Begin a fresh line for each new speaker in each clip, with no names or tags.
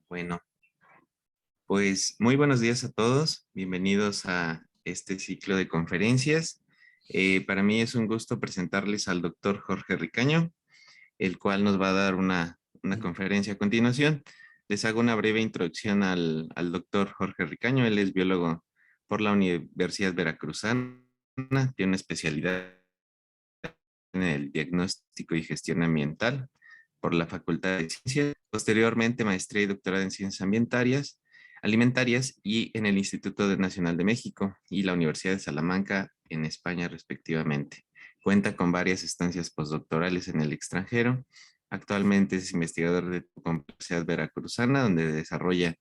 Bueno, pues muy buenos días a todos. Bienvenidos a este ciclo de conferencias. Para mí es un gusto presentarles al doctor Jorge Ricaño, el cual nos va a dar una conferencia a continuación. Les hago una breve introducción al doctor Jorge Ricaño. Él es biólogo por la Universidad Veracruzana, tiene una especialidad en el diagnóstico y gestión ambiental por la Facultad de Ciencias, posteriormente maestría y doctorado en ciencias alimentarias y en el Instituto Nacional de México y la Universidad de Salamanca en España respectivamente. Cuenta con varias estancias postdoctorales en el extranjero. Actualmente es investigador de la Universidad Veracruzana, donde desarrolla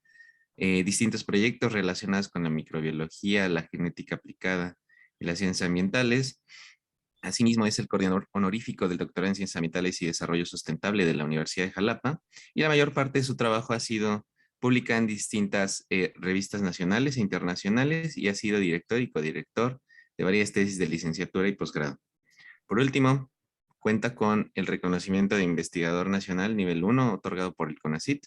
distintos proyectos relacionados con la microbiología, la genética aplicada y las ciencias ambientales. Asimismo, es el coordinador honorífico del doctorado en Ciencias Ambientales y Desarrollo Sustentable de la Universidad de Jalapa, y la mayor parte de su trabajo ha sido publicada en distintas revistas nacionales e internacionales, y ha sido director y codirector de varias tesis de licenciatura y posgrado. Por último, cuenta con el reconocimiento de investigador nacional nivel 1 otorgado por el CONACYT.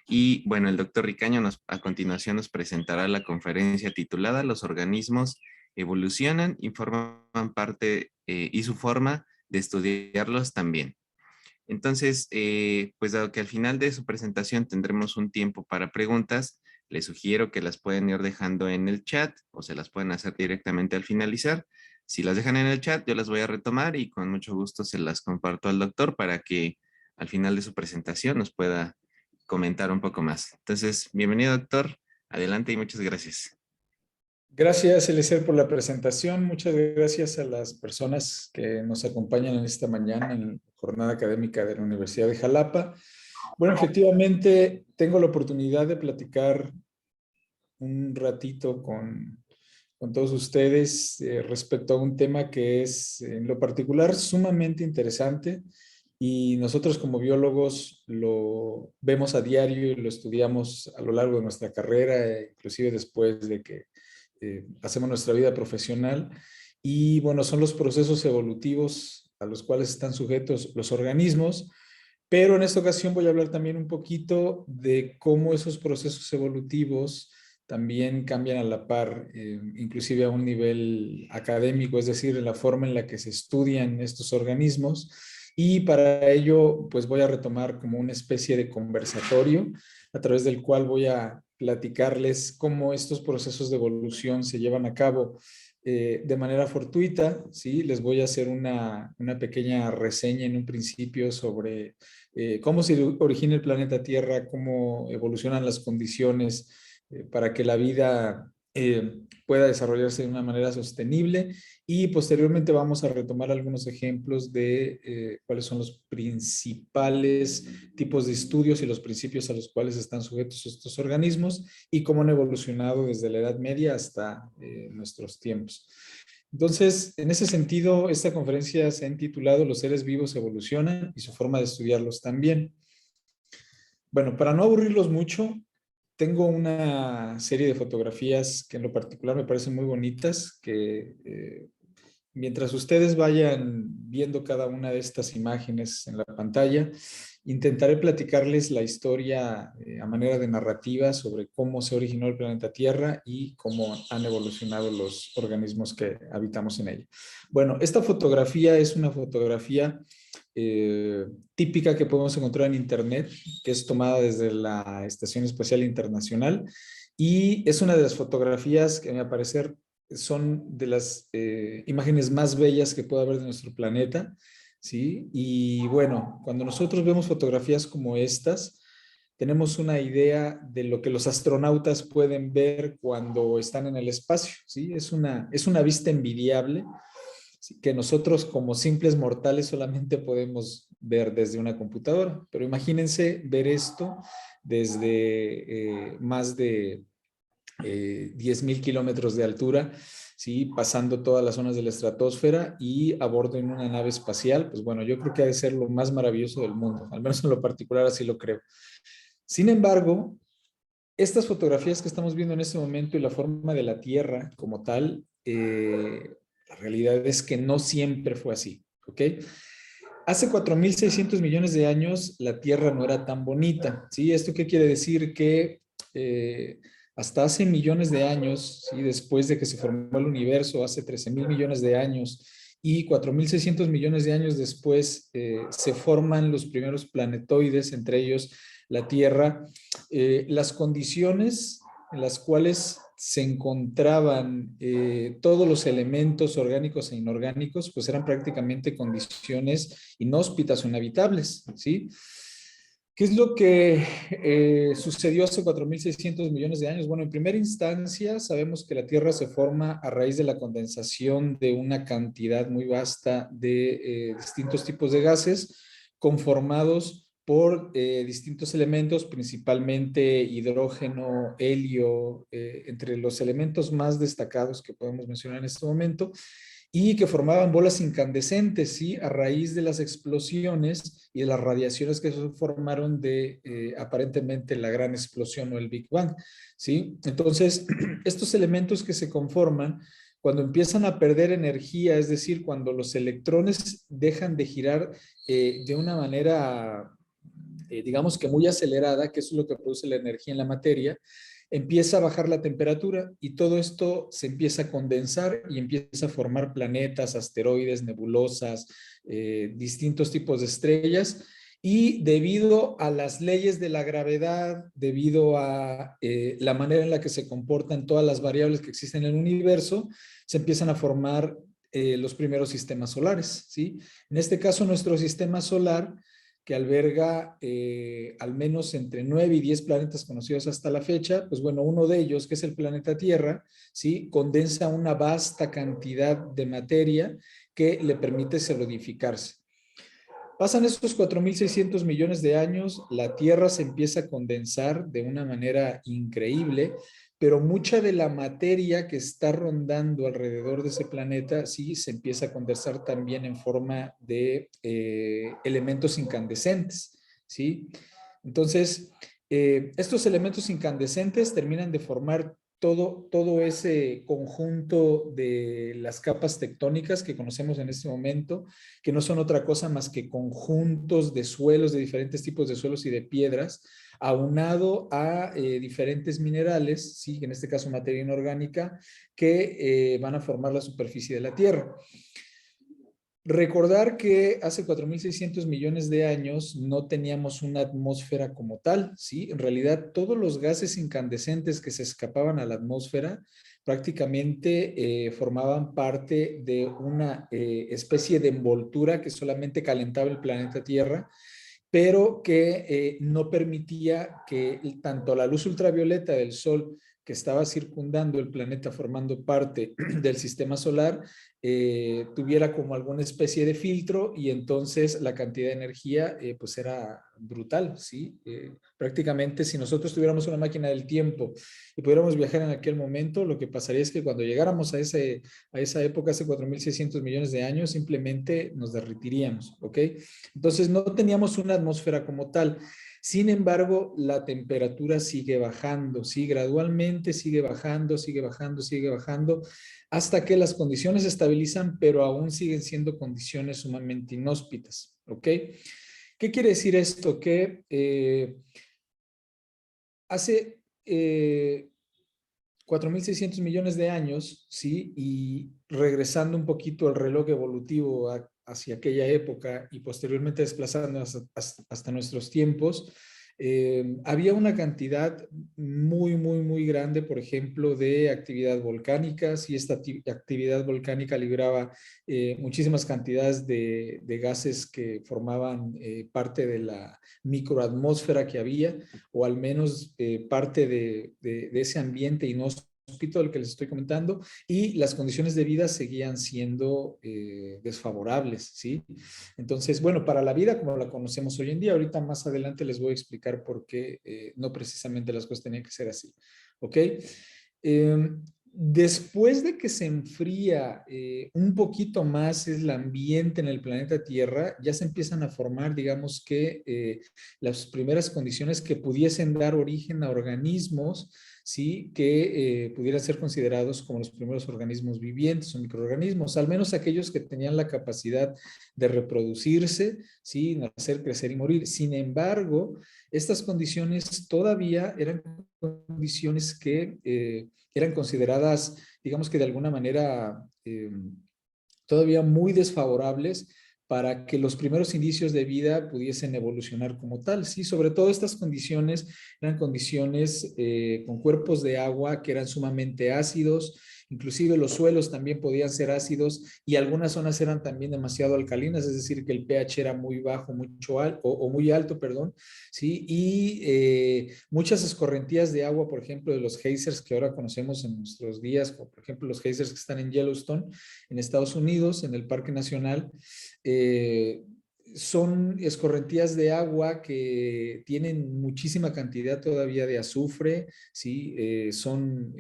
Y bueno, el doctor Ricaño a continuación nos presentará la conferencia titulada Los organismos evolucionan y forman parte y su forma de estudiarlos también. Entonces, pues dado que al final de su presentación tendremos un tiempo para preguntas, les sugiero que las pueden ir dejando en el chat o se las pueden hacer directamente al finalizar. Si las dejan en el chat, yo las voy a retomar y con mucho gusto se las comparto al doctor para que al final de su presentación nos pueda comentar un poco más. Entonces, bienvenido, doctor. Adelante y muchas gracias.
Gracias, Eliezer, por la presentación. Muchas gracias a las personas que nos acompañan en esta mañana en la jornada académica de la Universidad de Jalapa. Bueno, efectivamente, tengo la oportunidad de platicar un ratito con todos ustedes respecto a un tema que es, en lo particular, sumamente interesante, y nosotros como biólogos lo vemos a diario y lo estudiamos a lo largo de nuestra carrera, inclusive después de que hacemos nuestra vida profesional. Y bueno, son los procesos evolutivos a los cuales están sujetos los organismos, pero en esta ocasión voy a hablar también un poquito de cómo esos procesos evolutivos también cambian a la par, inclusive a un nivel académico, es decir, en la forma en la que se estudian estos organismos. Y para ello, pues voy a retomar como una especie de conversatorio a través del cual voy a platicarles cómo estos procesos de evolución se llevan a cabo de manera fortuita. ¿Sí? Les voy a hacer una pequeña reseña en un principio sobre cómo se origina el planeta Tierra, cómo evolucionan las condiciones para que la vida pueda desarrollarse de una manera sostenible, y posteriormente vamos a retomar algunos ejemplos de cuáles son los principales tipos de estudios y los principios a los cuales están sujetos estos organismos y cómo han evolucionado desde la Edad Media hasta nuestros tiempos. Entonces, en ese sentido, esta conferencia se ha intitulado Los seres vivos evolucionan y su forma de estudiarlos también. Bueno, para no aburrirlos mucho, tengo una serie de fotografías que en lo particular me parecen muy bonitas, que mientras ustedes vayan viendo cada una de estas imágenes en la pantalla, intentaré platicarles la historia a manera de narrativa sobre cómo se originó el planeta Tierra y cómo han evolucionado los organismos que habitamos en ella. Bueno, esta fotografía es una fotografía típica que podemos encontrar en internet, que es tomada desde la Estación Espacial Internacional, y es una de las fotografías que a mi parecer son de las imágenes más bellas que puede haber de nuestro planeta, ¿sí? Y bueno, cuando nosotros vemos fotografías como estas, tenemos una idea de lo que los astronautas pueden ver cuando están en el espacio, ¿sí? Es una vista envidiable, ¿sí? Que nosotros como simples mortales solamente podemos ver desde una computadora, pero imagínense ver esto desde más de 10.000 kilómetros de altura, ¿sí? Pasando todas las zonas de la estratosfera y a bordo en una nave espacial. Pues bueno, yo creo que ha de ser lo más maravilloso del mundo, al menos en lo particular así lo creo. Sin embargo, estas fotografías que estamos viendo en este momento y la forma de la Tierra como tal, la realidad es que no siempre fue así, ¿ok? Hace 4.600 millones de años la Tierra no era tan bonita, ¿sí? ¿Esto qué quiere decir? Que hasta hace millones de años, ¿sí? Después de que se formó el universo, hace 13.000 millones de años, y 4.600 millones de años después se forman los primeros planetoides, entre ellos la Tierra. Las condiciones en las cuales se encontraban todos los elementos orgánicos e inorgánicos, pues eran prácticamente condiciones inhóspitas o inhabitables, ¿sí? ¿Qué es lo que sucedió hace 4.600 millones de años? Bueno, en primera instancia sabemos que la Tierra se forma a raíz de la condensación de una cantidad muy vasta de distintos tipos de gases conformados por distintos elementos, principalmente hidrógeno, helio, entre los elementos más destacados que podemos mencionar en este momento, y que formaban bolas incandescentes, ¿sí? A raíz de las explosiones y de las radiaciones que se formaron de aparentemente la gran explosión o el Big Bang, ¿sí? Entonces, estos elementos que se conforman, cuando empiezan a perder energía, es decir, cuando los electrones dejan de girar de una manera, digamos que muy acelerada, que eso es lo que produce la energía en la materia, empieza a bajar la temperatura y todo esto se empieza a condensar y empieza a formar planetas, asteroides, nebulosas, distintos tipos de estrellas. Y debido a las leyes de la gravedad, debido a la manera en la que se comportan todas las variables que existen en el universo, se empiezan a formar los primeros sistemas solares, ¿sí? En este caso, nuestro sistema solar, que alberga al menos entre 9 y 10 planetas conocidos hasta la fecha, pues bueno, uno de ellos, que es el planeta Tierra, ¿sí? Condensa una vasta cantidad de materia que le permite solidificarse. Pasan estos 4.600 millones de años, la Tierra se empieza a condensar de una manera increíble, pero mucha de la materia que está rondando alrededor de ese planeta sí se empieza a condensar también en forma de elementos incandescentes, ¿sí? Entonces, estos elementos incandescentes terminan de formar todo ese conjunto de las capas tectónicas que conocemos en este momento, que no son otra cosa más que conjuntos de suelos, de diferentes tipos de suelos y de piedras, aunado a diferentes minerales, ¿sí? En este caso materia inorgánica, que van a formar la superficie de la Tierra. Recordar que hace 4.600 millones de años no teníamos una atmósfera como tal, ¿sí? En realidad, todos los gases incandescentes que se escapaban a la atmósfera prácticamente formaban parte de una especie de envoltura que solamente calentaba el planeta Tierra, pero que no permitía que tanto la luz ultravioleta del Sol que estaba circundando el planeta formando parte del sistema solar, tuviera como alguna especie de filtro y entonces la cantidad de energía pues era brutal, ¿sí? Prácticamente si nosotros tuviéramos una máquina del tiempo y pudiéramos viajar en aquel momento, lo que pasaría es que cuando llegáramos a esa época, hace 4.600 millones de años, simplemente nos derritiríamos, ¿ok? Entonces no teníamos una atmósfera como tal. Sin embargo, la temperatura sigue bajando, sí, gradualmente sigue bajando, sigue bajando, sigue bajando, hasta que las condiciones se estabilizan, pero aún siguen siendo condiciones sumamente inhóspitas, ¿ok? ¿Qué quiere decir esto? Que hace 4.600 millones de años, ¿sí? Y regresando un poquito al reloj evolutivo hacia aquella época y posteriormente desplazándonos hasta nuestros tiempos, había una cantidad muy grande, por ejemplo, de actividad volcánica. Si esta actividad volcánica libraba muchísimas cantidades de gases que formaban parte de la microatmósfera que había, o al menos parte de ese ambiente inhóspito del que les estoy comentando, y las condiciones de vida seguían siendo desfavorables, ¿sí? Entonces, bueno, para la vida como la conocemos hoy en día, ahorita más adelante les voy a explicar por qué no precisamente las cosas tenían que ser así, ¿ok? Después de que se enfría un poquito más el ambiente en el planeta Tierra, ya se empiezan a formar, digamos que, las primeras condiciones que pudiesen dar origen a organismos, sí, que pudieran ser considerados como los primeros organismos vivientes o microorganismos, al menos aquellos que tenían la capacidad de reproducirse, sí, nacer, crecer y morir. Sin embargo, estas condiciones todavía eran condiciones que eran consideradas, digamos que de alguna manera, todavía muy desfavorables para que los primeros indicios de vida pudiesen evolucionar como tal. Sí, sobre todo estas condiciones eran condiciones con cuerpos de agua que eran sumamente ácidos, inclusive los suelos también podían ser ácidos y algunas zonas eran también demasiado alcalinas, es decir, que el pH era muy bajo, mucho alto o muy alto, perdón, ¿sí? Y muchas escorrentías de agua, por ejemplo, de los geysers que ahora conocemos en nuestros días, como por ejemplo los geysers que están en Yellowstone, en Estados Unidos, en el Parque Nacional, eh, son escorrentías de agua que tienen muchísima cantidad todavía de azufre, ¿sí? Son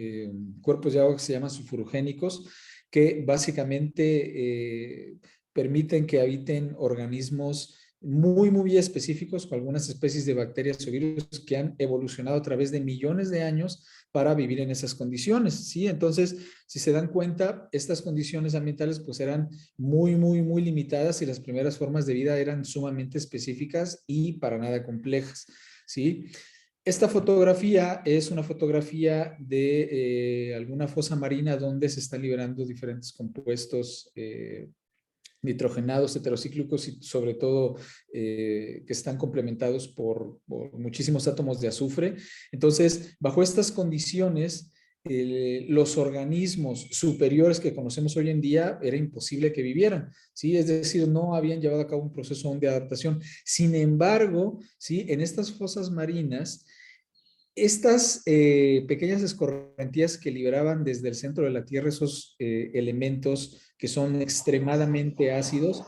cuerpos de agua que se llaman sulfurogénicos, que básicamente permiten que habiten organismos muy, muy específicos, con algunas especies de bacterias o virus que han evolucionado a través de millones de años para vivir en esas condiciones, ¿sí? Entonces, si se dan cuenta, estas condiciones ambientales pues eran muy, muy, muy limitadas y las primeras formas de vida eran sumamente específicas y para nada complejas, ¿sí? Esta fotografía es una fotografía de alguna fosa marina donde se están liberando diferentes compuestos nitrogenados, heterocíclicos y sobre todo que están complementados por muchísimos átomos de azufre. Entonces, bajo estas condiciones, los organismos superiores que conocemos hoy en día era imposible que vivieran, ¿sí? Es decir, no habían llevado a cabo un proceso de adaptación. Sin embargo, ¿sí? En estas fosas marinas, estas pequeñas escorrentías que liberaban desde el centro de la Tierra esos elementos que son extremadamente ácidos,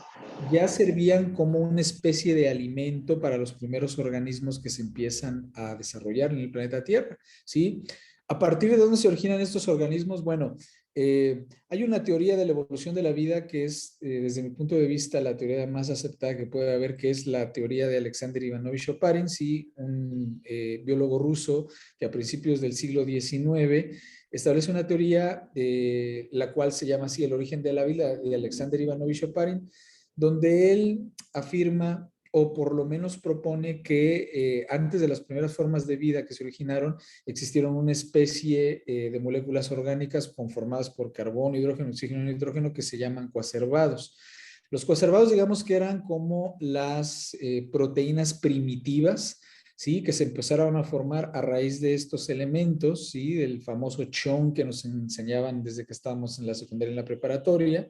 ya servían como una especie de alimento para los primeros organismos que se empiezan a desarrollar en el planeta Tierra, ¿sí? ¿A partir de dónde se originan estos organismos? Bueno, hay una teoría de la evolución de la vida que es, desde mi punto de vista, la teoría más aceptada que puede haber, que es la teoría de Alexander Ivanovich Oparin, ¿sí? Un biólogo ruso que a principios del siglo XIX establece una teoría, la cual se llama así el origen de la vida, de Alexander Ivanovich Oparin, donde él afirma o por lo menos propone que antes de las primeras formas de vida que se originaron, existieron una especie de moléculas orgánicas conformadas por carbono, hidrógeno, oxígeno y nitrógeno que se llaman coacervados. Los coacervados, digamos que eran como las proteínas primitivas, ¿sí? Que se empezaron a formar a raíz de estos elementos, ¿sí? Del famoso chon que nos enseñaban desde que estábamos en la secundaria y en la preparatoria,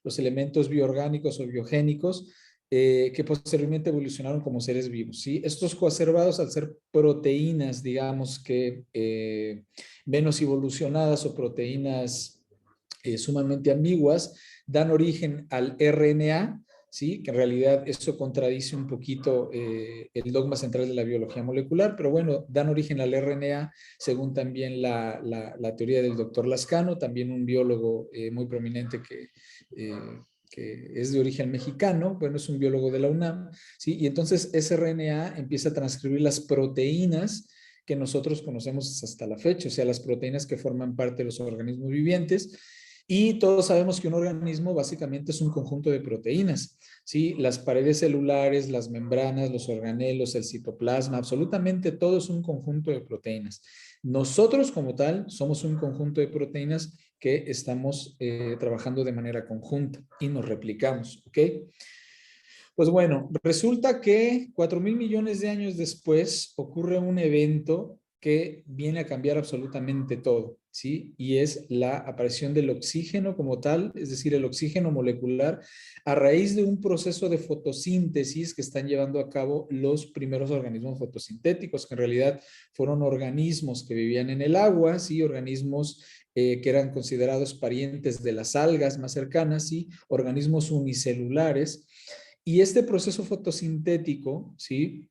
los elementos bioorgánicos o biogénicos, que posteriormente evolucionaron como seres vivos, ¿sí? Estos coacervados, al ser proteínas, digamos que menos evolucionadas o proteínas sumamente ambiguas, dan origen al RNA, ¿sí? Que en realidad eso contradice un poquito el dogma central de la biología molecular, pero bueno, dan origen al RNA según también la teoría del doctor Lascano, también un biólogo muy prominente que es de origen mexicano, bueno, es un biólogo de la UNAM, ¿sí? Y entonces ese RNA empieza a transcribir las proteínas que nosotros conocemos hasta la fecha, o sea, las proteínas que forman parte de los organismos vivientes. Y todos sabemos que un organismo básicamente es un conjunto de proteínas, ¿sí? Las paredes celulares, las membranas, los organelos, el citoplasma, absolutamente todo es un conjunto de proteínas. Nosotros como tal somos un conjunto de proteínas que estamos trabajando de manera conjunta y nos replicamos, ¿ok? Pues bueno, resulta que 4.000 millones de años después ocurre un evento que viene a cambiar absolutamente todo, ¿sí? Y es la aparición del oxígeno como tal, es decir, el oxígeno molecular, a raíz de un proceso de fotosíntesis que están llevando a cabo los primeros organismos fotosintéticos, que en realidad fueron organismos que vivían en el agua, ¿sí? Organismos que eran considerados parientes de las algas más cercanas, ¿sí? Organismos unicelulares. Y este proceso fotosintético, ¿sí?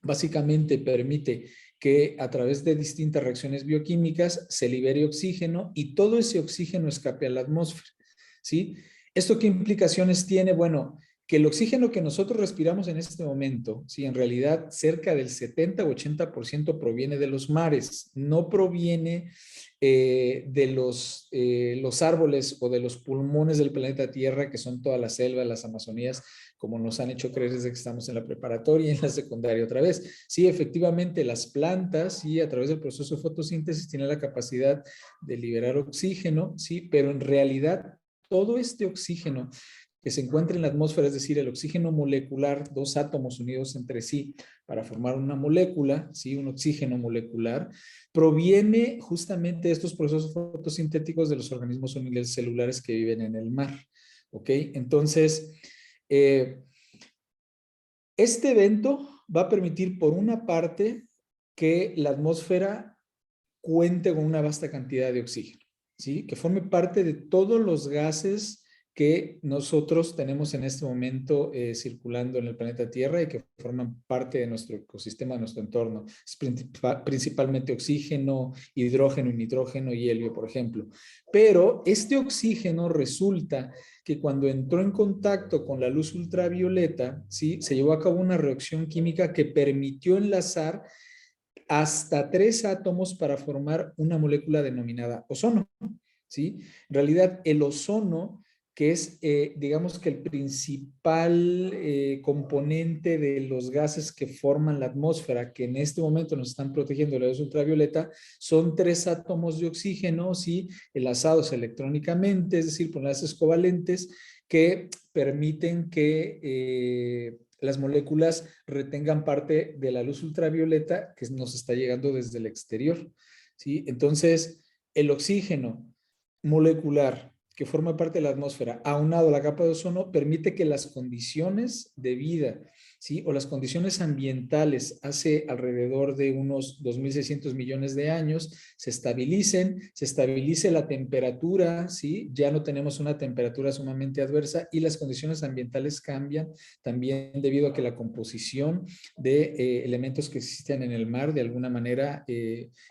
Básicamente permite que a través de distintas reacciones bioquímicas se libere oxígeno y todo ese oxígeno escape a la atmósfera, ¿sí? ¿Esto qué implicaciones tiene? Bueno, que el oxígeno que nosotros respiramos en este momento, ¿sí? En realidad cerca del 70 o 80% proviene de los mares, no proviene de los árboles o de los pulmones del planeta Tierra, que son toda la selva, las Amazonías, como nos han hecho creer desde que estamos en la preparatoria y en la secundaria otra vez. Sí, efectivamente, las plantas, sí, a través del proceso de fotosíntesis, tienen la capacidad de liberar oxígeno, sí, pero en realidad todo este oxígeno que se encuentra en la atmósfera, es decir, el oxígeno molecular, dos átomos unidos entre sí para formar una molécula, ¿sí? Un oxígeno molecular, proviene justamente de estos procesos fotosintéticos de los organismos unicelulares que viven en el mar. ¿Ok? Entonces, este evento va a permitir, por una parte, que la atmósfera cuente con una vasta cantidad de oxígeno, ¿sí? Que forme parte de todos los gases que nosotros tenemos en este momento circulando en el planeta Tierra y que forman parte de nuestro ecosistema, de nuestro entorno. Es principalmente oxígeno, hidrógeno y nitrógeno y helio, por ejemplo. Pero este oxígeno resulta que cuando entró en contacto con la luz ultravioleta, ¿sí? Se llevó a cabo una reacción química que permitió enlazar hasta 3 átomos para formar una molécula denominada ozono, ¿sí? En realidad, el ozono, que es, digamos que el principal componente de los gases que forman la atmósfera, que en este momento nos están protegiendo de la luz ultravioleta, son 3 átomos de oxígeno, ¿sí? Enlazados electrónicamente, es decir, por enlaces covalentes, que permiten que las moléculas retengan parte de la luz ultravioleta que nos está llegando desde el exterior, ¿sí? Entonces, el oxígeno molecular que forma parte de la atmósfera, aunado a la capa de ozono, permite que las condiciones de vida, ¿sí? O las condiciones ambientales hace alrededor de unos 2.600 millones de años se estabilicen, se estabilice la temperatura, ¿sí? Ya no tenemos una temperatura sumamente adversa y las condiciones ambientales cambian también debido a que la composición de elementos que existen en el mar de alguna manera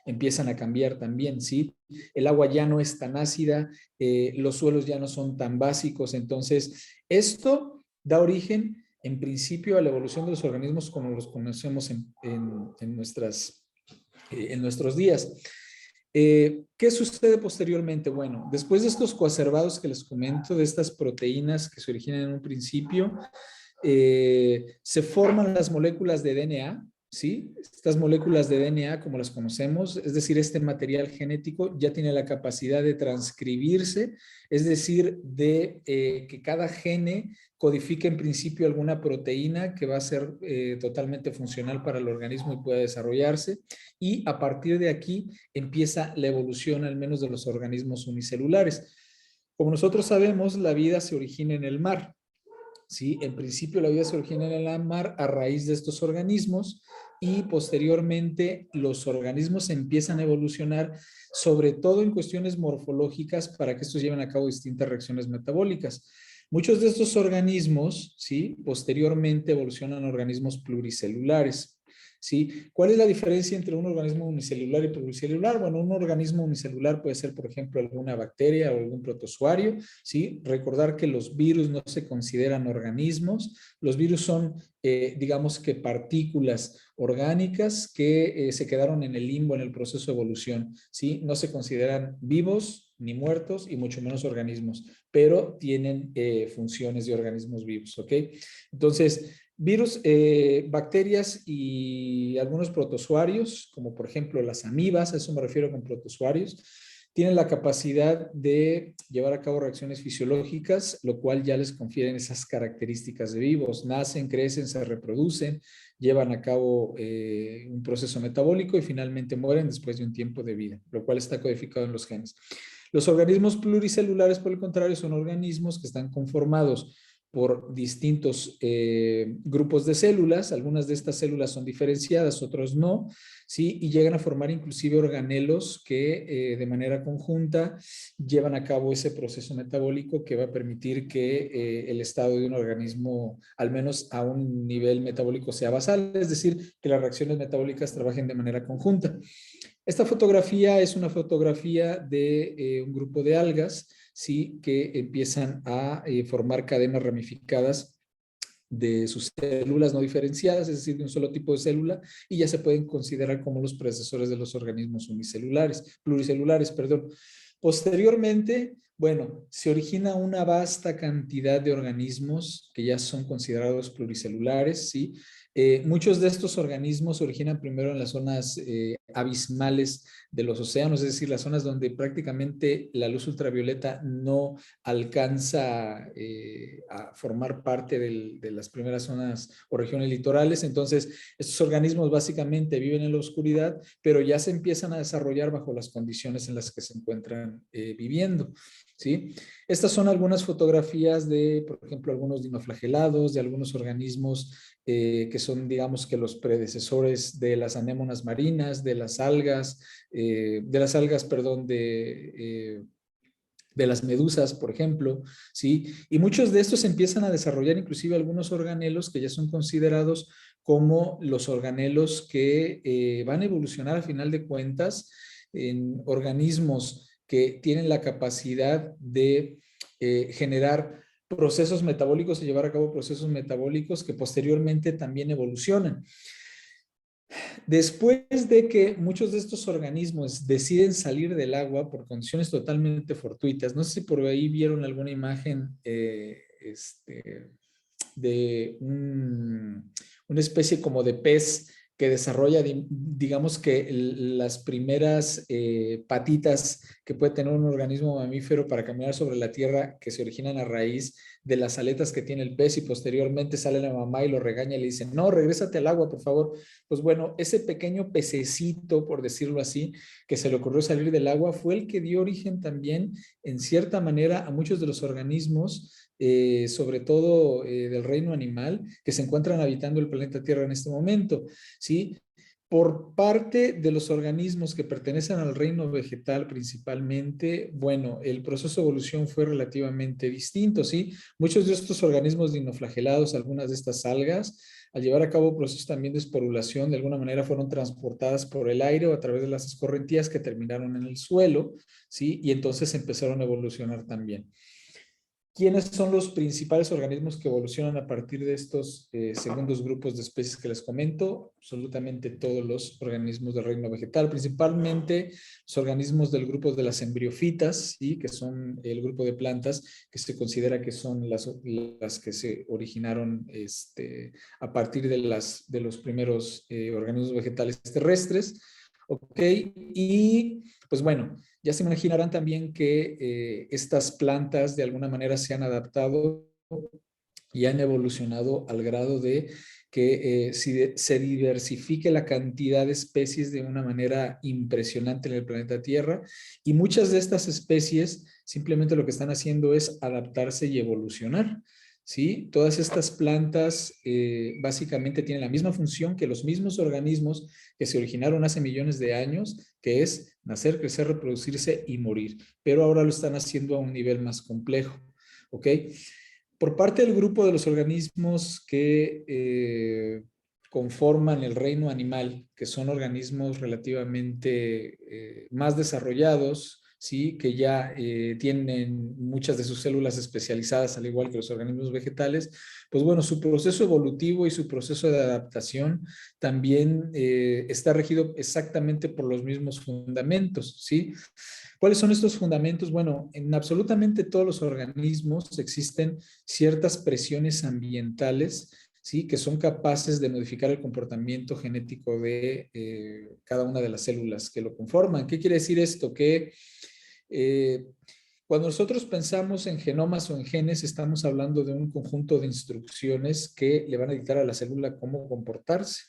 empiezan a cambiar también, ¿sí? El agua ya no es tan ácida, los suelos ya no son tan básicos, entonces esto da origen en principio a la evolución de los organismos como los conocemos en nuestros días. ¿Qué sucede posteriormente? Bueno, después de estos coacervados que les comento, de estas proteínas que se originan en un principio, se forman las moléculas de DNA, ¿sí? Estas moléculas de DNA, como las conocemos, es decir, este material genético ya tiene la capacidad de transcribirse, es decir, de que cada gene codifique en principio alguna proteína que va a ser totalmente funcional para el organismo y pueda desarrollarse. Y a partir de aquí empieza la evolución, al menos de los organismos unicelulares. Como nosotros sabemos, la vida se origina en el mar. ¿Sí? En principio la vida se origina en el mar a raíz de estos organismos y posteriormente los organismos empiezan a evolucionar, sobre todo en cuestiones morfológicas, para que estos lleven a cabo distintas reacciones metabólicas. Muchos de estos organismos, ¿sí? Posteriormente evolucionan a organismos pluricelulares. ¿Sí? ¿Cuál es la diferencia entre un organismo unicelular y pluricelular? Bueno, un organismo unicelular puede ser, por ejemplo, alguna bacteria o algún protozoario, ¿sí? Recordar que los virus no se consideran organismos. Los virus son, digamos que partículas orgánicas que se quedaron en el limbo en el proceso de evolución, ¿sí? No se consideran vivos ni muertos y mucho menos organismos, pero tienen funciones de organismos vivos, ¿ok? Entonces, virus, bacterias y algunos protozoarios, como por ejemplo las amibas, a eso me refiero con protozoarios, tienen la capacidad de llevar a cabo reacciones fisiológicas, lo cual ya les confieren esas características de vivos. Nacen, crecen, se reproducen, llevan a cabo un proceso metabólico y finalmente mueren después de un tiempo de vida, lo cual está codificado en los genes. Los organismos pluricelulares, por el contrario, son organismos que están conformados por distintos grupos de células. Algunas de estas células son diferenciadas, otros no, ¿sí? Y llegan a formar inclusive organelos que de manera conjunta llevan a cabo ese proceso metabólico que va a permitir que el estado de un organismo, al menos a un nivel metabólico, sea basal, es decir, que las reacciones metabólicas trabajen de manera conjunta. Esta fotografía es una fotografía de un grupo de algas, ¿sí? Que empiezan a formar cadenas ramificadas de sus células no diferenciadas, es decir, de un solo tipo de célula, y ya se pueden considerar como los predecesores de los organismos pluricelulares, perdón. Posteriormente, bueno, se origina una vasta cantidad de organismos que ya son considerados pluricelulares, ¿sí? Muchos de estos organismos se originan primero en las zonas abismales de los océanos, es decir, las zonas donde prácticamente la luz ultravioleta no alcanza a formar parte de las primeras zonas o regiones litorales. Entonces, estos organismos básicamente viven en la oscuridad, pero ya se empiezan a desarrollar bajo las condiciones en las que se encuentran viviendo. ¿Sí? Estas son algunas fotografías de, por ejemplo, algunos dinoflagelados, de algunos organismos que son, digamos, que los predecesores de las anémonas marinas, perdón, de las medusas, por ejemplo, ¿sí? Y muchos de estos empiezan a desarrollar inclusive algunos organelos que ya son considerados como los organelos que van a evolucionar a final de cuentas en organismos que tienen la capacidad de generar procesos metabólicos y llevar a cabo procesos metabólicos que posteriormente también evolucionan. Después de que muchos de estos organismos deciden salir del agua por condiciones totalmente fortuitas, no sé si por ahí vieron alguna imagen de una especie como de pez que desarrolla, digamos que las primeras patitas que puede tener un organismo mamífero para caminar sobre la tierra, que se originan a raíz de las aletas que tiene el pez, y posteriormente sale la mamá y lo regaña y le dice, no, regrésate al agua, por favor. Pues bueno, ese pequeño pececito, por decirlo así, que se le ocurrió salir del agua, fue el que dio origen también, en cierta manera, a muchos de los organismos, sobre todo del reino animal, que se encuentran habitando el planeta Tierra en este momento, ¿sí? Por parte de los organismos que pertenecen al reino vegetal principalmente, bueno, el proceso de evolución fue relativamente distinto, ¿sí? Muchos de estos organismos dinoflagelados, algunas de estas algas, al llevar a cabo procesos también de esporulación, de alguna manera fueron transportadas por el aire o a través de las escorrentías que terminaron en el suelo, ¿sí? Y entonces empezaron a evolucionar también. ¿Quiénes son los principales organismos que evolucionan a partir de estos segundos grupos de especies que les comento? Absolutamente todos los organismos del reino vegetal, principalmente los organismos del grupo de las embriofitas, ¿sí? Que son el grupo de plantas que se considera que son las que se originaron a partir de los primeros organismos vegetales terrestres. ¿Ok? Y pues bueno, ya se imaginarán también que estas plantas de alguna manera se han adaptado y han evolucionado al grado de que se diversifique la cantidad de especies de una manera impresionante en el planeta Tierra, y muchas de estas especies simplemente lo que están haciendo es adaptarse y evolucionar. ¿Sí? Todas estas plantas básicamente tienen la misma función que los mismos organismos que se originaron hace millones de años, que es nacer, crecer, reproducirse y morir, pero ahora lo están haciendo a un nivel más complejo. ¿Ok? Por parte del grupo de los organismos que conforman el reino animal, que son organismos relativamente más desarrollados, ¿sí? Que ya tienen muchas de sus células especializadas, al igual que los organismos vegetales, pues bueno, su proceso evolutivo y su proceso de adaptación también está regido exactamente por los mismos fundamentos, ¿sí? ¿Cuáles son estos fundamentos? Bueno, en absolutamente todos los organismos existen ciertas presiones ambientales, ¿sí? Que son capaces de modificar el comportamiento genético de cada una de las células que lo conforman. ¿Qué quiere decir esto? Que eh, cuando nosotros pensamos en genomas o en genes, estamos hablando de un conjunto de instrucciones que le van a dictar a la célula cómo comportarse,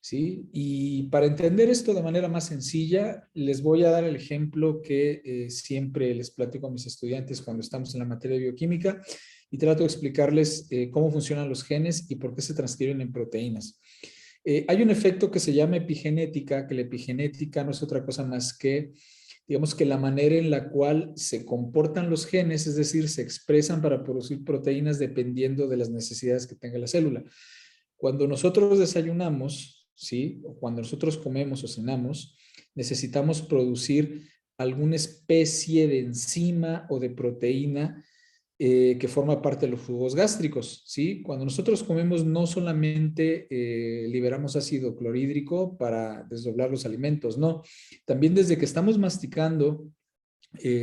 ¿sí? Y para entender esto de manera más sencilla, les voy a dar el ejemplo que siempre les platico a mis estudiantes cuando estamos en la materia de bioquímica, y trato de explicarles cómo funcionan los genes y por qué se transcriben en proteínas. Hay un efecto que se llama epigenética, que la epigenética no es otra cosa más que, digamos, que la manera en la cual se comportan los genes, es decir, se expresan para producir proteínas dependiendo de las necesidades que tenga la célula. Cuando nosotros desayunamos, ¿sí? O cuando nosotros comemos o cenamos, necesitamos producir alguna especie de enzima o de proteína que forma parte de los jugos gástricos, ¿sí? Cuando nosotros comemos no solamente liberamos ácido clorhídrico para desdoblar los alimentos, no. También desde que estamos masticando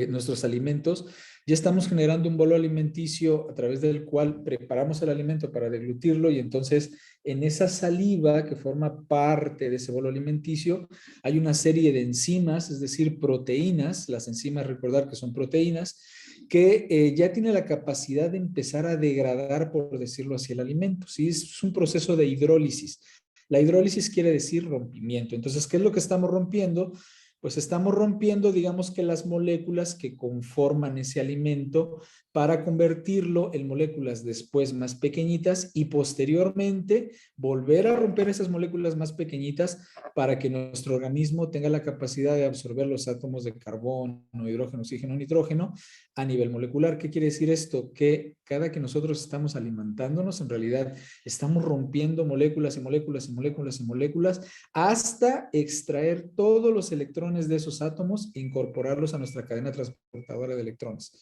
nuestros alimentos, ya estamos generando un bolo alimenticio a través del cual preparamos el alimento para deglutirlo y entonces en esa saliva que forma parte de ese bolo alimenticio hay una serie de enzimas, es decir, proteínas, las enzimas recordar que son proteínas, que ya tiene la capacidad de empezar a degradar, por decirlo así, el alimento. ¿Sí? Es un proceso de hidrólisis. La hidrólisis quiere decir rompimiento. Entonces, ¿qué es lo que estamos rompiendo? Pues estamos rompiendo, digamos que las moléculas que conforman ese alimento para convertirlo en moléculas después más pequeñitas y posteriormente volver a romper esas moléculas más pequeñitas para que nuestro organismo tenga la capacidad de absorber los átomos de carbono, hidrógeno, oxígeno, nitrógeno a nivel molecular. ¿Qué quiere decir esto? Que cada que nosotros estamos alimentándonos, en realidad estamos rompiendo moléculas y moléculas y moléculas y moléculas hasta extraer todos los electrones de esos átomos e incorporarlos a nuestra cadena transportadora de electrones.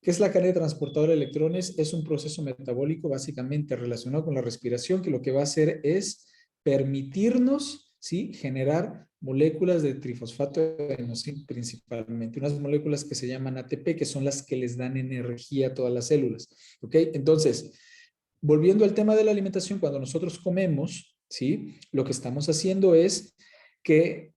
¿Qué es la cadena transportadora de electrones? Es un proceso metabólico básicamente relacionado con la respiración que lo que va a hacer es permitirnos, ¿sí?, generar moléculas de trifosfato de adenosín principalmente, unas moléculas que se llaman ATP, que son las que les dan energía a todas las células. ¿Ok? Entonces, volviendo al tema de la alimentación, cuando nosotros comemos, ¿sí?, lo que estamos haciendo es que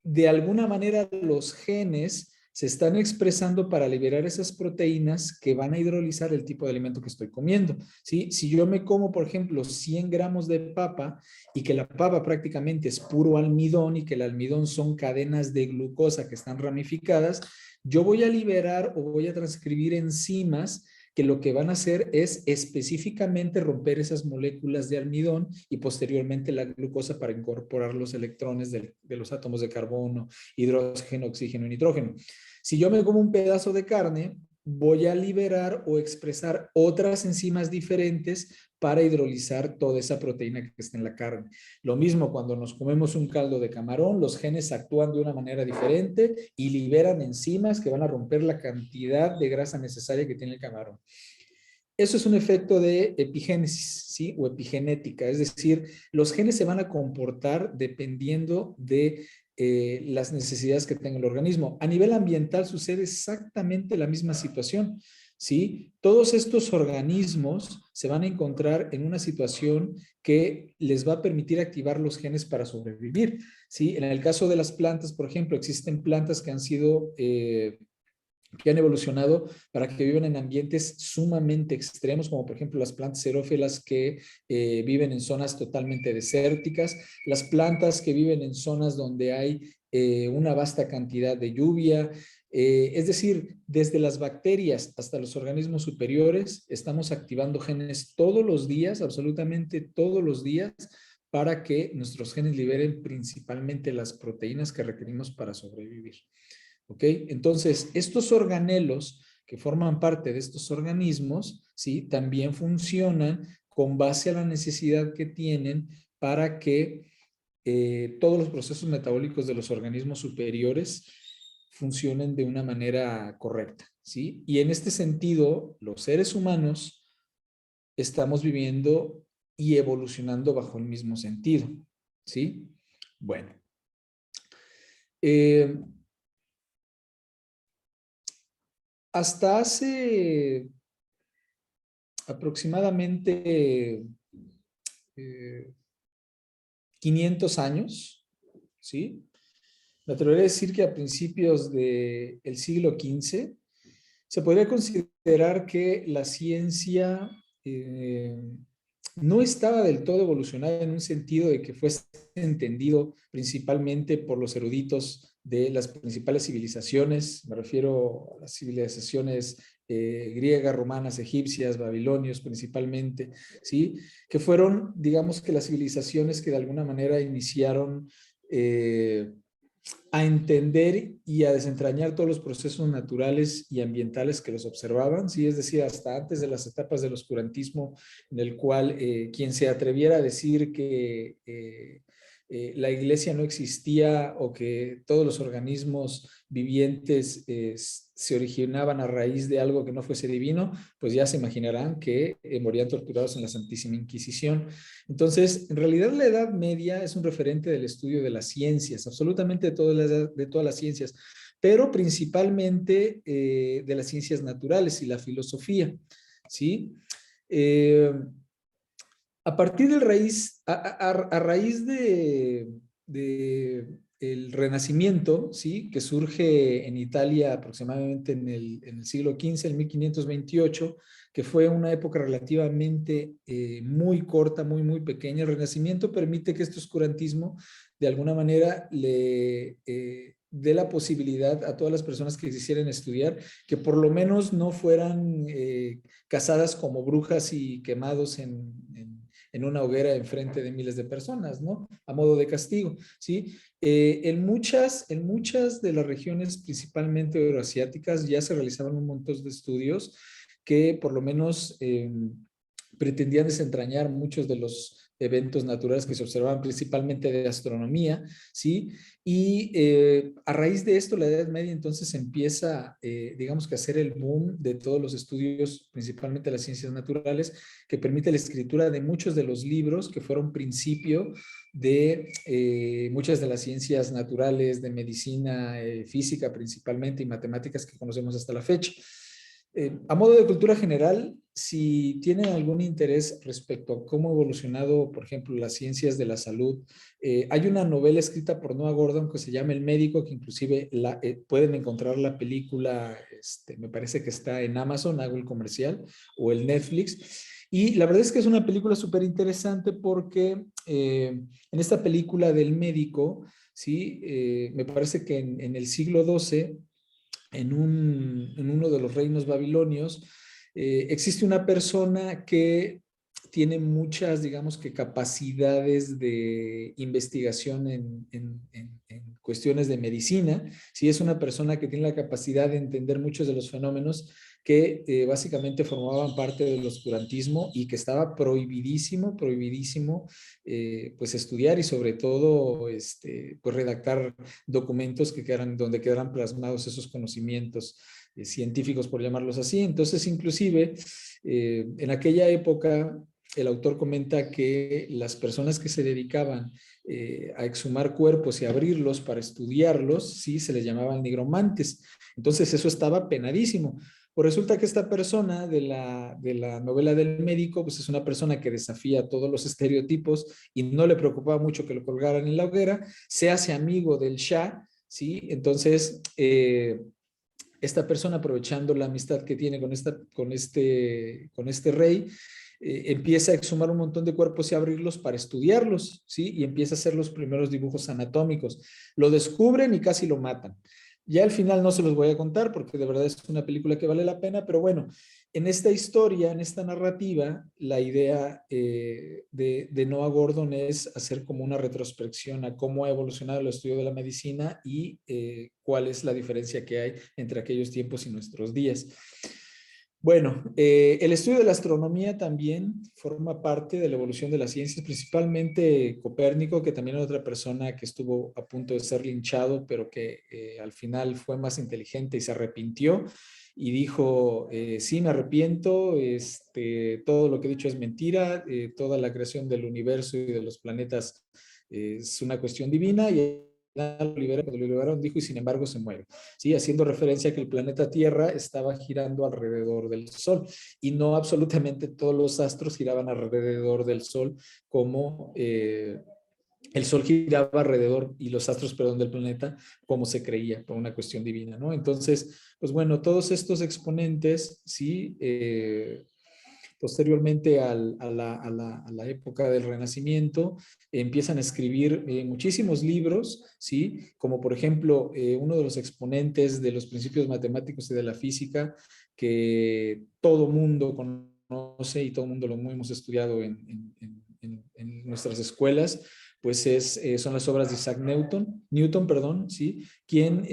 de alguna manera los genes se están expresando para liberar esas proteínas que van a hidrolizar el tipo de alimento que estoy comiendo. ¿Sí? Si yo me como, por ejemplo, 100 gramos de papa y que la papa prácticamente es puro almidón y que el almidón son cadenas de glucosa que están ramificadas, yo voy a liberar o voy a transcribir enzimas que lo que van a hacer es específicamente romper esas moléculas de almidón y posteriormente la glucosa para incorporar los electrones de los átomos de carbono, hidrógeno, oxígeno y nitrógeno. Si yo me como un pedazo de carne, voy a liberar o expresar otras enzimas diferentes para hidrolizar toda esa proteína que está en la carne. Lo mismo cuando nos comemos un caldo de camarón, los genes actúan de una manera diferente y liberan enzimas que van a romper la cantidad de grasa necesaria que tiene el camarón. Eso es un efecto de epigénesis, ¿sí? O epigenética, es decir, los genes se van a comportar dependiendo de las necesidades que tenga el organismo. A nivel ambiental sucede exactamente la misma situación, ¿sí? Todos estos organismos se van a encontrar en una situación que les va a permitir activar los genes para sobrevivir, ¿sí? En el caso de las plantas, por ejemplo, existen plantas que han sido que han evolucionado para que vivan en ambientes sumamente extremos, como por ejemplo las plantas xerófilas que viven en zonas totalmente desérticas, las plantas que viven en zonas donde hay una vasta cantidad de lluvia. Es decir, desde las bacterias hasta los organismos superiores, estamos activando genes todos los días, absolutamente todos los días, para que nuestros genes liberen principalmente las proteínas que requerimos para sobrevivir. ¿Ok? Entonces, estos organelos que forman parte de estos organismos, ¿sí?, también funcionan con base a la necesidad que tienen para que todos los procesos metabólicos de los organismos superiores funcionen de una manera correcta, ¿sí? Y en este sentido, los seres humanos estamos viviendo y evolucionando bajo el mismo sentido, ¿sí? Bueno. Hasta hace aproximadamente 500 años, ¿sí? Me atrevería a decir que a principios del siglo XV se podría considerar que la ciencia no estaba del todo evolucionada en un sentido de que fuese entendido principalmente por los eruditos de las principales civilizaciones, me refiero a las civilizaciones griegas, romanas, egipcias, babilonios principalmente, ¿sí? Que fueron, digamos que las civilizaciones que de alguna manera iniciaron a entender y a desentrañar todos los procesos naturales y ambientales que los observaban, ¿sí? Es decir, hasta antes de las etapas del oscurantismo, en el cual quien se atreviera a decir que la iglesia no existía o que todos los organismos vivientes se originaban a raíz de algo que no fuese divino, pues ya se imaginarán que morían torturados en la Santísima Inquisición. Entonces, en realidad la Edad Media es un referente del estudio de las ciencias, absolutamente de todas las ciencias, pero principalmente de las ciencias naturales y la filosofía, ¿sí? A partir del a raíz de el Renacimiento, ¿sí? Que surge en Italia aproximadamente en el siglo XV, en 1528, que fue una época relativamente muy corta, muy pequeña. El Renacimiento permite que este oscurantismo de alguna manera le dé la posibilidad a todas las personas que quisieran estudiar que por lo menos no fueran cazadas como brujas y quemados en una hoguera en frente de miles de personas, ¿no? A modo de castigo, ¿sí? En muchas de las regiones, principalmente euroasiáticas, ya se realizaban un montón de estudios que por lo menos pretendían desentrañar muchos de los eventos naturales que se observaban principalmente de astronomía, ¿sí? Y a raíz de esto, la Edad Media entonces empieza, digamos que a hacer el boom de todos los estudios, principalmente las ciencias naturales, que permite la escritura de muchos de los libros que fueron principio de muchas de las ciencias naturales, de medicina, física principalmente y matemáticas que conocemos hasta la fecha. A modo de cultura general, si tienen algún interés respecto a cómo ha evolucionado, por ejemplo, las ciencias de la salud, hay una novela escrita por Noah Gordon que se llama El Médico, que inclusive pueden encontrar la película, me parece que está en Amazon, hago el comercial, o el Netflix. Y la verdad es que es una película súper interesante porque en esta película del médico, ¿sí? Me parece que en el siglo XII en uno de los reinos babilonios, existe una persona que tiene muchas, digamos que capacidades de investigación en cuestiones de medicina. Sí, es una persona que tiene la capacidad de entender muchos de los fenómenos que básicamente formaban parte del oscurantismo y que estaba prohibidísimo, pues estudiar y sobre todo, pues redactar documentos que quedaran, donde quedaran plasmados esos conocimientos científicos, por llamarlos así. Entonces, inclusive, en aquella época, el autor comenta que las personas que se dedicaban a exhumar cuerpos y abrirlos para estudiarlos, sí, se les llamaban nigromantes. Entonces, eso estaba penadísimo. Pues resulta que esta persona de la novela del médico, pues es una persona que desafía todos los estereotipos y no le preocupaba mucho que lo colgaran en la hoguera, se hace amigo del Shah, ¿sí? Entonces, esta persona, aprovechando la amistad que tiene con este rey, empieza a exhumar un montón de cuerpos y abrirlos para estudiarlos, ¿sí? Y empieza a hacer los primeros dibujos anatómicos. Lo descubren y casi lo matan. Ya al final no se los voy a contar porque de verdad es una película que vale la pena, pero bueno, en esta historia, en esta narrativa, la idea de Noah Gordon es hacer como una retrospección a cómo ha evolucionado el estudio de la medicina y cuál es la diferencia que hay entre aquellos tiempos y nuestros días. Bueno, el estudio de la astronomía también forma parte de la evolución de las ciencias, principalmente Copérnico, que también era otra persona que estuvo a punto de ser linchado, pero que al final fue más inteligente y se arrepintió y dijo, sí, me arrepiento, todo lo que he dicho es mentira, toda la creación del universo y de los planetas es una cuestión divina y cuando lo liberaron dijo y sin embargo se muere, ¿sí? Haciendo referencia a que el planeta Tierra estaba girando alrededor del Sol y no absolutamente todos los astros giraban alrededor del Sol como el Sol giraba alrededor y los astros, perdón, del planeta, como se creía, por una cuestión divina, ¿no? Entonces, pues bueno, todos estos exponentes, sí, posteriormente a la época del Renacimiento, empiezan a escribir muchísimos libros, ¿sí? Como por ejemplo, uno de los exponentes de los principios matemáticos y de la física que todo mundo conoce y todo mundo lo hemos estudiado en nuestras escuelas, pues son las obras de Isaac Newton, perdón, ¿sí? Quien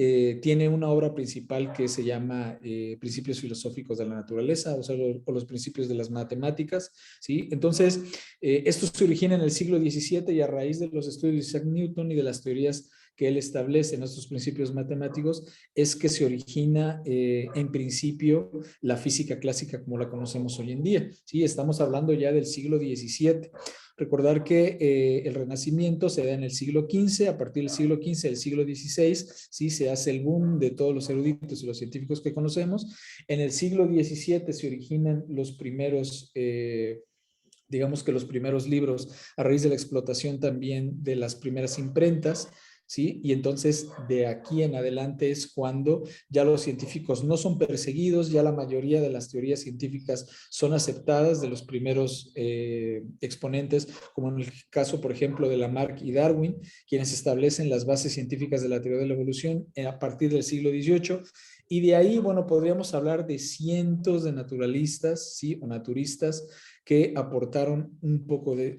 tiene una obra principal que se llama Principios Filosóficos de la Naturaleza, o sea, o los principios de las matemáticas, ¿sí? Entonces, esto se origina en el siglo XVII y a raíz de los estudios de Isaac Newton y de las teorías que él establece en estos principios matemáticos, es que se origina en principio la física clásica como la conocemos hoy en día, ¿sí? Estamos hablando ya del siglo XVII. Recordar que el Renacimiento se da en el siglo XV, a partir del siglo XV, el siglo XVI, ¿sí? Se hace el boom de todos los eruditos y los científicos que conocemos. En el siglo XVII se originan los primeros digamos que los primeros libros a raíz de la explotación también de las primeras imprentas, ¿sí? Y entonces de aquí en adelante es cuando ya los científicos no son perseguidos, ya la mayoría de las teorías científicas son aceptadas de los primeros exponentes, como en el caso, por ejemplo, de Lamarck y Darwin, quienes establecen las bases científicas de la teoría de la evolución a partir del siglo XVIII. Y de ahí, bueno, podríamos hablar de cientos de naturalistas, ¿sí? O naturistas que aportaron un poco de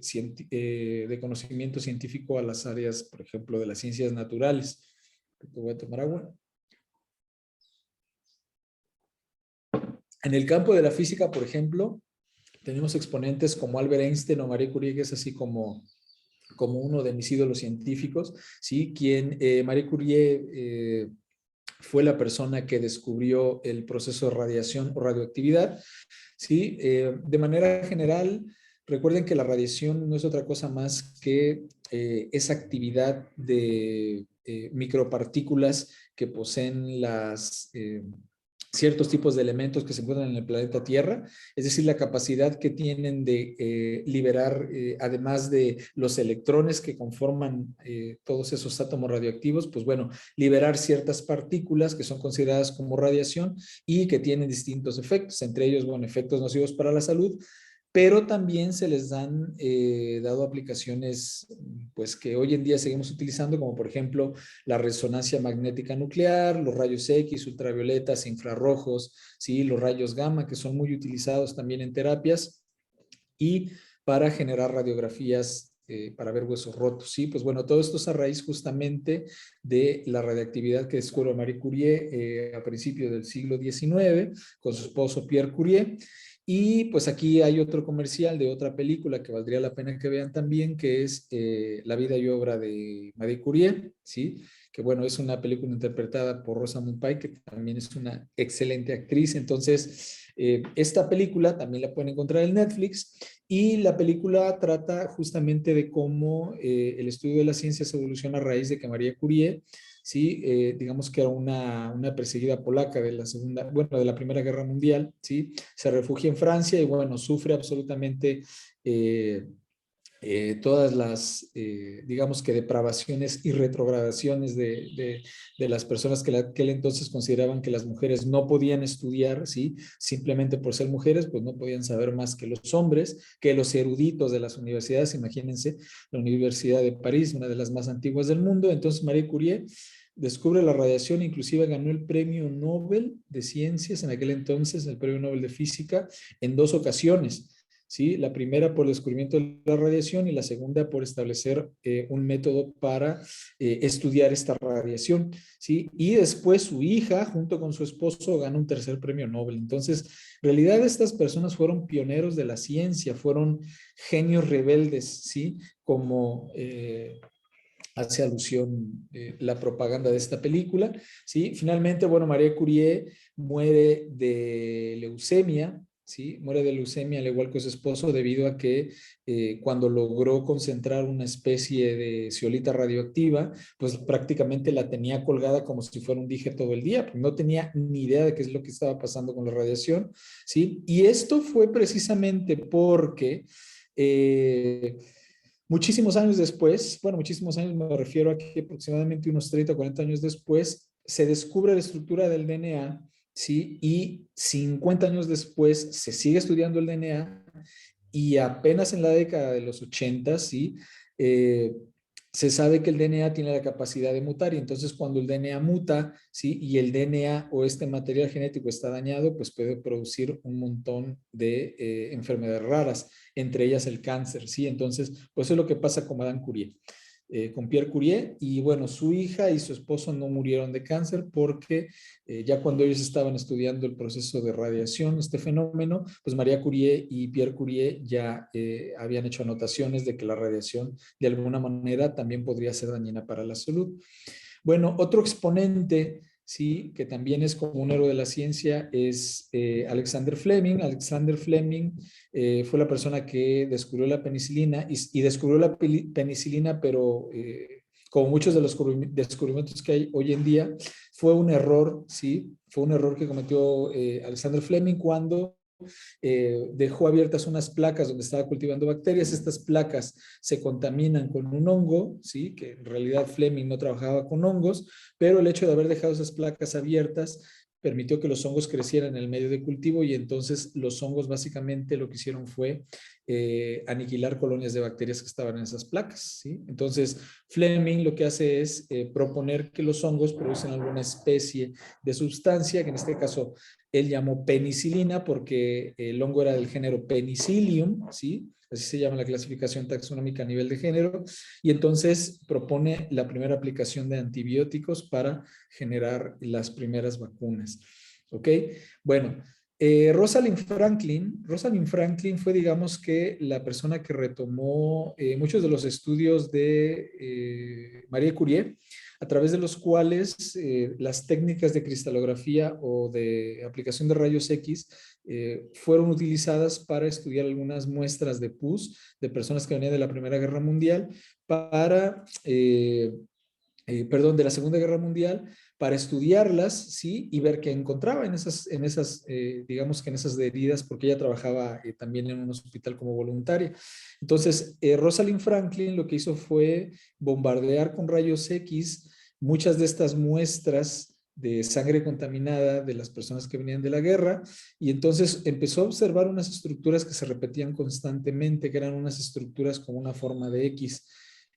conocimiento científico a las áreas, por ejemplo, de las ciencias naturales. Voy a tomar agua. En el campo de la física, por ejemplo, tenemos exponentes como Albert Einstein o Marie Curie, que es así como uno de mis ídolos científicos, ¿sí? Marie Curie fue la persona que descubrió el proceso de radiación o radioactividad, ¿sí? De manera general, recuerden que la radiación no es otra cosa más que esa actividad de micropartículas que poseen ciertos tipos de elementos que se encuentran en el planeta Tierra, es decir, la capacidad que tienen de liberar, además de los electrones que conforman todos esos átomos radioactivos, pues bueno, liberar ciertas partículas que son consideradas como radiación y que tienen distintos efectos, entre ellos, bueno, efectos nocivos para la salud, pero también se les han dado aplicaciones pues que hoy en día seguimos utilizando, como por ejemplo la resonancia magnética nuclear, los rayos X, ultravioletas, infrarrojos, ¿sí? Los rayos gamma, que son muy utilizados también en terapias y para generar radiografías para ver huesos rotos, ¿sí? Pues bueno, todo esto es a raíz justamente de la radiactividad que descubrió Marie Curie a principios del siglo XIX con su esposo Pierre Curie. Y pues aquí hay otro comercial de otra película que valdría la pena que vean también, que es La vida y obra de Marie Curie, ¿sí? Que bueno, es una película interpretada por Rosamund Pike, que también es una excelente actriz. Entonces, esta película también la pueden encontrar en Netflix y la película trata justamente de cómo el estudio de la ciencia se evoluciona a raíz de que Marie Curie, ¿sí? Digamos que era una perseguida polaca de la segunda, bueno, de la Primera Guerra Mundial, ¿sí? Se refugia en Francia y bueno, sufre absolutamente todas las, digamos que depravaciones y retrogradaciones de las personas que en aquel entonces consideraban que las mujeres no podían estudiar, ¿sí? Simplemente por ser mujeres, pues no podían saber más que los hombres, que los eruditos de las universidades, imagínense, la Universidad de París, una de las más antiguas del mundo. Entonces Marie Curie descubre la radiación, inclusive ganó el premio Nobel de Ciencias en aquel entonces, el premio Nobel de Física, en 2 ocasiones. ¿Sí? La primera por el descubrimiento de la radiación y la segunda por establecer un método para estudiar esta radiación, ¿sí? Y después su hija, junto con su esposo, gana un tercer premio Nobel. Entonces, en realidad estas personas fueron pioneros de la ciencia, fueron genios rebeldes, ¿sí? Como hace alusión la propaganda de esta película, ¿sí? Finalmente, bueno, Marie Curie muere de leucemia, ¿sí? Muere de leucemia al igual que su esposo debido a que cuando logró concentrar una especie de zeolita radioactiva, pues prácticamente la tenía colgada como si fuera un dije todo el día, no tenía ni idea de qué es lo que estaba pasando con la radiación, ¿sí? Y esto fue precisamente porque muchísimos años después, bueno, muchísimos años me refiero a que aproximadamente unos 30 o 40 años después, se descubre la estructura del DNA, ¿sí? Y 50 años después se sigue estudiando el DNA y apenas en la década de los 80, ¿sí? Eh, se sabe que el DNA tiene la capacidad de mutar y entonces cuando el DNA muta, ¿sí? Y el DNA o este material genético está dañado, pues puede producir un montón de enfermedades raras, entre ellas el cáncer, ¿sí? Entonces, pues eso es lo que pasa con Madame Curie. con Pierre Curie, y bueno, su hija y su esposo no murieron de cáncer porque ya cuando ellos estaban estudiando el proceso de radiación, este fenómeno, pues María Curie y Pierre Curie ya habían hecho anotaciones de que la radiación de alguna manera también podría ser dañina para la salud. Bueno, otro exponente, sí, que también es como un héroe de la ciencia, es Alexander Fleming. Alexander Fleming fue la persona que descubrió la penicilina y descubrió la penicilina, pero como muchos de los descubrimientos que hay hoy en día, fue un error, ¿sí? Fue un error que cometió Alexander Fleming cuando dejó abiertas unas placas donde estaba cultivando bacterias. Estas placas se contaminan con un hongo, ¿sí? Que en realidad Fleming no trabajaba con hongos, pero el hecho de haber dejado esas placas abiertas permitió que los hongos crecieran en el medio de cultivo, y entonces los hongos básicamente lo que hicieron fue aniquilar colonias de bacterias que estaban en esas placas, ¿sí? Entonces Fleming lo que hace es proponer que los hongos producen alguna especie de sustancia, que en este caso él llamó penicilina porque el hongo era del género Penicillium, ¿sí? Así se llama la clasificación taxonómica a nivel de género, y entonces propone la primera aplicación de antibióticos para generar las primeras vacunas. ¿Ok? Bueno, Rosalind Franklin fue, digamos, que la persona que retomó muchos de los estudios de Marie Curie, a través de los cuales las técnicas de cristalografía o de aplicación de rayos X fueron utilizadas para estudiar algunas muestras de pus de personas que venían de la Primera Guerra Mundial de la Segunda Guerra Mundial, para estudiarlas, ¿sí? Y ver qué encontraba digamos que en esas heridas, porque ella trabajaba también en un hospital como voluntaria. Entonces, Rosalind Franklin lo que hizo fue bombardear con rayos X muchas de estas muestras de sangre contaminada de las personas que venían de la guerra, y entonces empezó a observar unas estructuras que se repetían constantemente, que eran unas estructuras con una forma de X.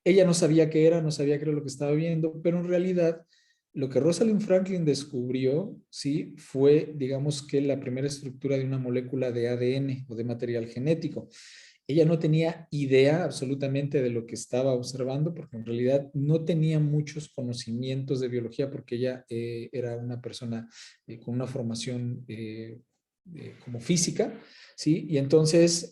Ella no sabía qué era, no sabía qué era lo que estaba viendo, pero en realidad lo que Rosalind Franklin descubrió, sí, fue, digamos, que la primera estructura de una molécula de ADN o de material genético. Ella no tenía idea absolutamente de lo que estaba observando, porque en realidad no tenía muchos conocimientos de biología, porque ella era una persona con una formación como física, ¿sí? Y entonces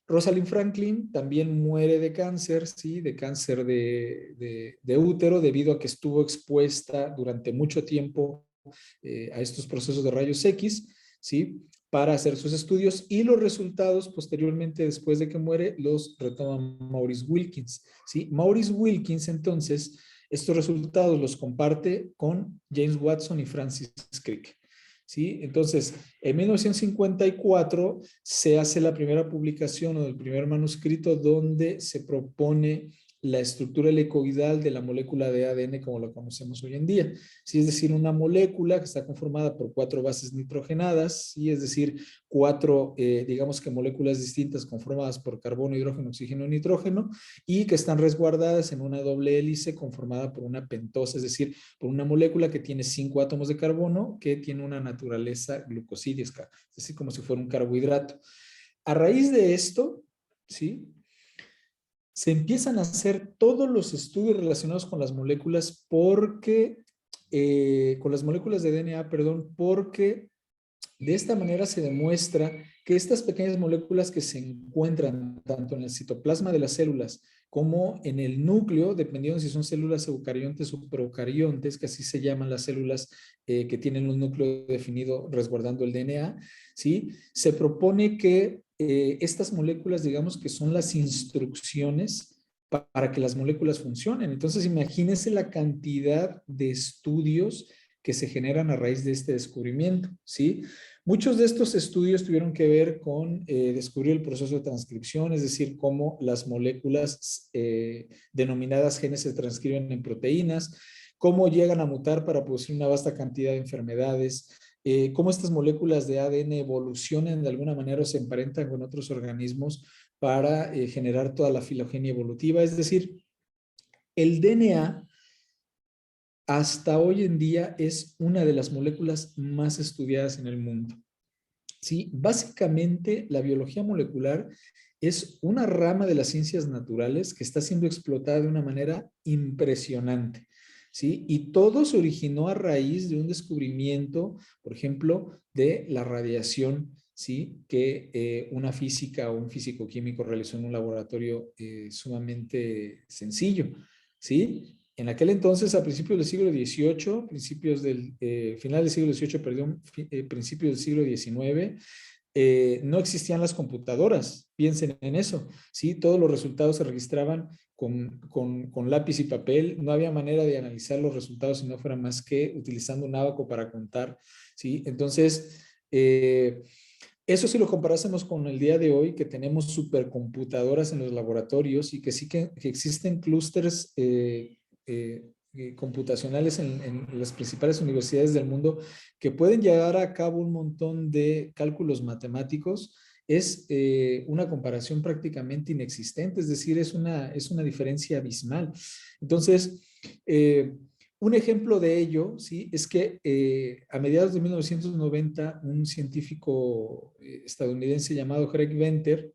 Rosalind Franklin también muere de cáncer, ¿sí? De cáncer de útero, debido a que estuvo expuesta durante mucho tiempo a estos procesos de rayos X, ¿sí? Para hacer sus estudios, y los resultados posteriormente, después de que muere, los retoma Maurice Wilkins, ¿sí? Maurice Wilkins, entonces, estos resultados los comparte con James Watson y Francis Crick, ¿sí? Entonces, en 1954 se hace la primera publicación o el primer manuscrito donde se propone la estructura helicoidal de la molécula de ADN como la conocemos hoy en día. Sí, es decir, una molécula que está conformada por 4 bases nitrogenadas, sí, es decir, 4, digamos que moléculas distintas conformadas por carbono, hidrógeno, oxígeno y nitrógeno, y que están resguardadas en una doble hélice conformada por una pentosa, es decir, por una molécula que tiene 5 átomos de carbono que tiene una naturaleza glucosídica, es decir, como si fuera un carbohidrato. A raíz de esto, ¿sí? Se empiezan a hacer todos los estudios relacionados con las moléculas con las moléculas de DNA, perdón, porque de esta manera se demuestra que estas pequeñas moléculas que se encuentran tanto en el citoplasma de las células como en el núcleo, dependiendo si son células eucariontes o procariontes, que así se llaman las células que tienen un núcleo definido resguardando el DNA, ¿sí? Se propone que estas moléculas, digamos que son las instrucciones para que las moléculas funcionen. Entonces, imagínense la cantidad de estudios que se generan a raíz de este descubrimiento, ¿sí? Muchos de estos estudios tuvieron que ver con descubrir el proceso de transcripción, es decir, cómo las moléculas denominadas genes se transcriben en proteínas, cómo llegan a mutar para producir una vasta cantidad de enfermedades, cómo estas moléculas de ADN evolucionan de alguna manera o se emparentan con otros organismos para generar toda la filogenia evolutiva. Es decir, el DNA hasta hoy en día es una de las moléculas más estudiadas en el mundo. ¿sí? Básicamente, la biología molecular es una rama de las ciencias naturales que está siendo explotada de una manera impresionante, ¿sí? Y todo se originó a raíz de un descubrimiento, por ejemplo, de la radiación, ¿sí? Que una física o un físico-químico realizó en un laboratorio sumamente sencillo, ¿sí? En aquel entonces, a principios del siglo XVIII, final del siglo XVIII, perdón, principios del siglo XIX, no existían las computadoras, piensen en eso, ¿sí? Todos los resultados se registraban con lápiz y papel, no había manera de analizar los resultados si no fuera más que utilizando un ábaco para contar, ¿sí? Entonces, eso si lo comparásemos con el día de hoy, que tenemos supercomputadoras en los laboratorios y que sí que existen clústeres computacionales en las principales universidades del mundo que pueden llevar a cabo un montón de cálculos matemáticos, es una comparación prácticamente inexistente, es decir, es una diferencia abismal. Entonces, un ejemplo de ello, ¿sí? Es que a mediados de 1990, un científico estadounidense llamado Greg Venter,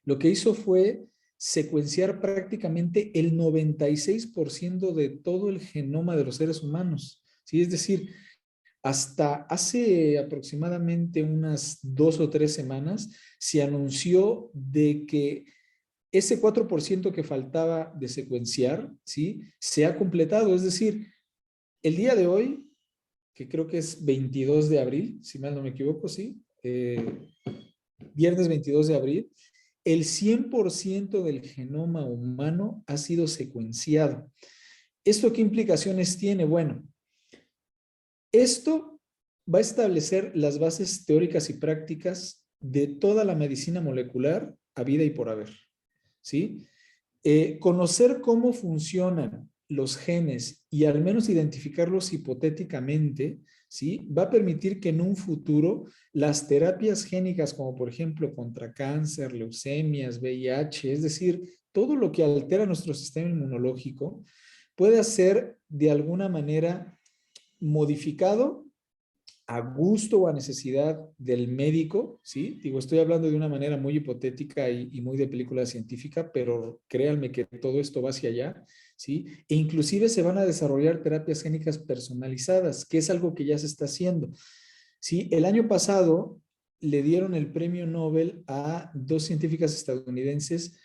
lo que hizo fue secuenciar prácticamente el 96% de todo el genoma de los seres humanos, ¿sí? Es decir, hasta hace aproximadamente unas 2 o 3 semanas se anunció de que ese 4% que faltaba de secuenciar, ¿sí? Se ha completado. Es decir, el día de hoy, que creo que es 22 de abril, si mal no me equivoco, ¿sí? Viernes 22 de abril, el 100% del genoma humano ha sido secuenciado. ¿Esto qué implicaciones tiene? Bueno, esto va a establecer las bases teóricas y prácticas de toda la medicina molecular a vida y por haber, ¿sí? Conocer cómo funcionan los genes y al menos identificarlos hipotéticamente, ¿sí? Va a permitir que en un futuro las terapias génicas, como por ejemplo contra cáncer, leucemias, VIH, es decir, todo lo que altera nuestro sistema inmunológico, pueda ser de alguna manera modificado a gusto o a necesidad del médico, ¿sí? Digo, estoy hablando de una manera muy hipotética y muy de película científica, pero créanme que todo esto va hacia allá, ¿sí? E inclusive se van a desarrollar terapias génicas personalizadas, que es algo que ya se está haciendo, ¿sí? El año pasado le dieron el premio Nobel a 2 científicas estadounidenses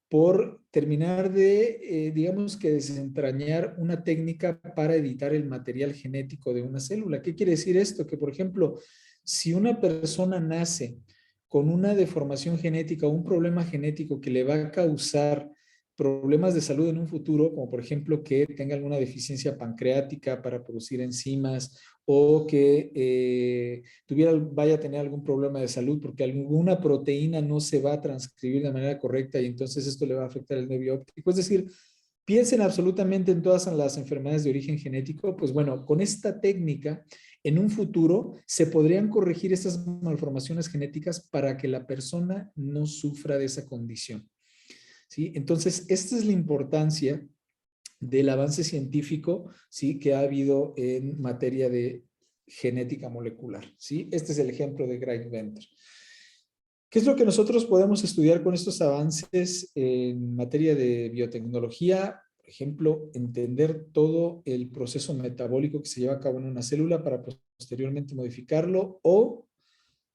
por terminar de, digamos que desentrañar una técnica para editar el material genético de una célula. ¿Qué quiere decir esto? Que, por ejemplo, si una persona nace con una deformación genética o un problema genético que le va a causar problemas de salud en un futuro, como por ejemplo que tenga alguna deficiencia pancreática para producir enzimas o que vaya a tener algún problema de salud porque alguna proteína no se va a transcribir de manera correcta y entonces esto le va a afectar el nervio óptico. Es decir, piensen absolutamente en todas las enfermedades de origen genético, pues bueno, con esta técnica, en un futuro se podrían corregir estas malformaciones genéticas para que la persona no sufra de esa condición, ¿sí? Entonces, esta es la importancia del avance científico, ¿sí? Que ha habido en materia de genética molecular, ¿sí? Este es el ejemplo de Greg Venter. ¿Qué es lo que nosotros podemos estudiar con estos avances en materia de biotecnología? Por ejemplo, entender todo el proceso metabólico que se lleva a cabo en una célula para posteriormente modificarlo o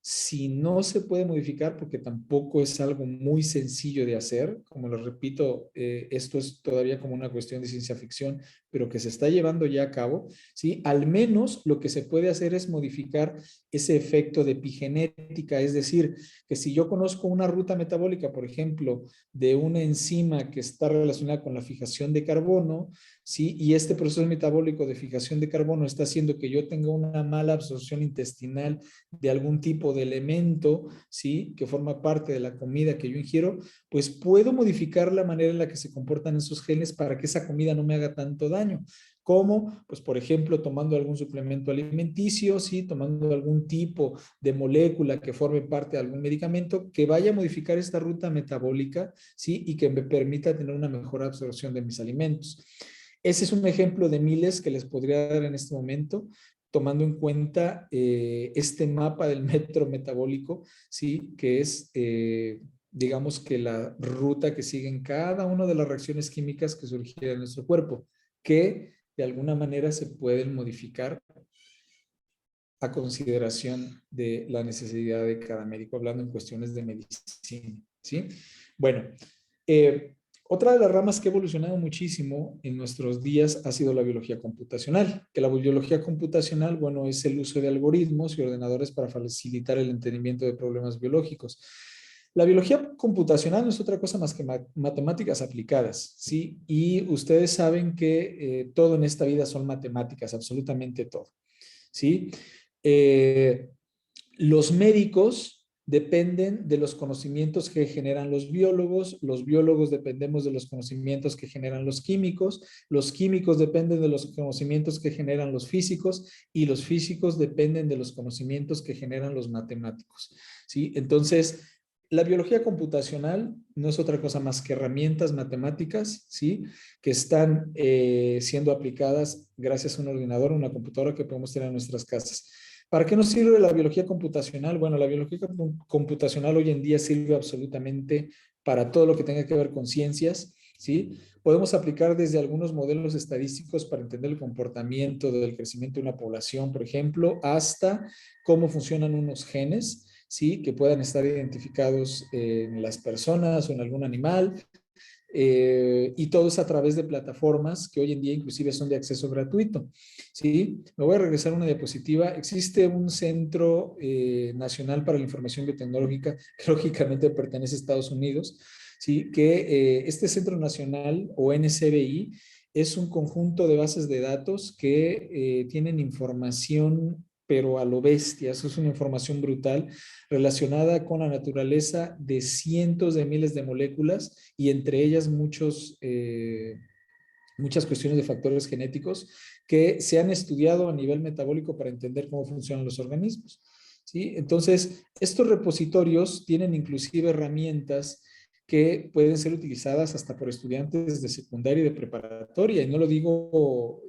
si no se puede modificar porque tampoco es algo muy sencillo de hacer, como lo repito, esto es todavía como una cuestión de ciencia ficción, pero que se está llevando ya a cabo, ¿sí? Al menos lo que se puede hacer es modificar ese efecto de epigenética, es decir, que si yo conozco una ruta metabólica, por ejemplo, de una enzima que está relacionada con la fijación de carbono, ¿sí? Y este proceso metabólico de fijación de carbono está haciendo que yo tenga una mala absorción intestinal de algún tipo de elemento, ¿sí? Que forma parte de la comida que yo ingiero, pues puedo modificar la manera en la que se comportan esos genes para que esa comida no me haga tanto daño. ¿Cómo? Pues por ejemplo, tomando algún suplemento alimenticio, ¿sí? Tomando algún tipo de molécula que forme parte de algún medicamento que vaya a modificar esta ruta metabólica, ¿sí? Y que me permita tener una mejor absorción de mis alimentos. Ese es un ejemplo de miles que les podría dar en este momento, tomando en cuenta este mapa del metro metabólico, ¿sí? Que es, digamos que la ruta que siguen cada una de las reacciones químicas que surgieron en nuestro cuerpo, que de alguna manera se pueden modificar a consideración de la necesidad de cada médico, hablando en cuestiones de medicina, ¿sí? Bueno, otra de las ramas que ha evolucionado muchísimo en nuestros días ha sido la biología computacional, que la biología computacional, bueno, es el uso de algoritmos y ordenadores para facilitar el entendimiento de problemas biológicos. La biología computacional no es otra cosa más que matemáticas aplicadas, ¿sí? Y ustedes saben que todo en esta vida son matemáticas, absolutamente todo, ¿sí? Eh, los médicos dependen de los conocimientos que generan los biólogos dependemos de los conocimientos que generan los químicos dependen de los conocimientos que generan los físicos y los físicos dependen de los conocimientos que generan los matemáticos, ¿sí? Entonces, la biología computacional no es otra cosa más que herramientas matemáticas, ¿sí? Que están siendo aplicadas gracias a un ordenador, una computadora que podemos tener en nuestras casas. ¿Para qué nos sirve la biología computacional? Bueno, la biología computacional hoy en día sirve absolutamente para todo lo que tenga que ver con ciencias, ¿sí? Podemos aplicar desde algunos modelos estadísticos para entender el comportamiento del crecimiento de una población, por ejemplo, hasta cómo funcionan unos genes, ¿sí? Que puedan estar identificados en las personas o en algún animal, y todo es a través de plataformas que hoy en día inclusive son de acceso gratuito, ¿sí? Me voy a regresar a una diapositiva. Existe un Centro Nacional para la Información Biotecnológica que lógicamente pertenece a Estados Unidos, ¿sí? Que este Centro Nacional o NCBI es un conjunto de bases de datos que tienen información pero a lo bestia, eso es una información brutal relacionada con la naturaleza de cientos de miles de moléculas y entre ellas muchas cuestiones de factores genéticos que se han estudiado a nivel metabólico para entender cómo funcionan los organismos, ¿sí? Entonces, estos repositorios tienen inclusive herramientas que pueden ser utilizadas hasta por estudiantes de secundaria y de preparatoria, y no lo digo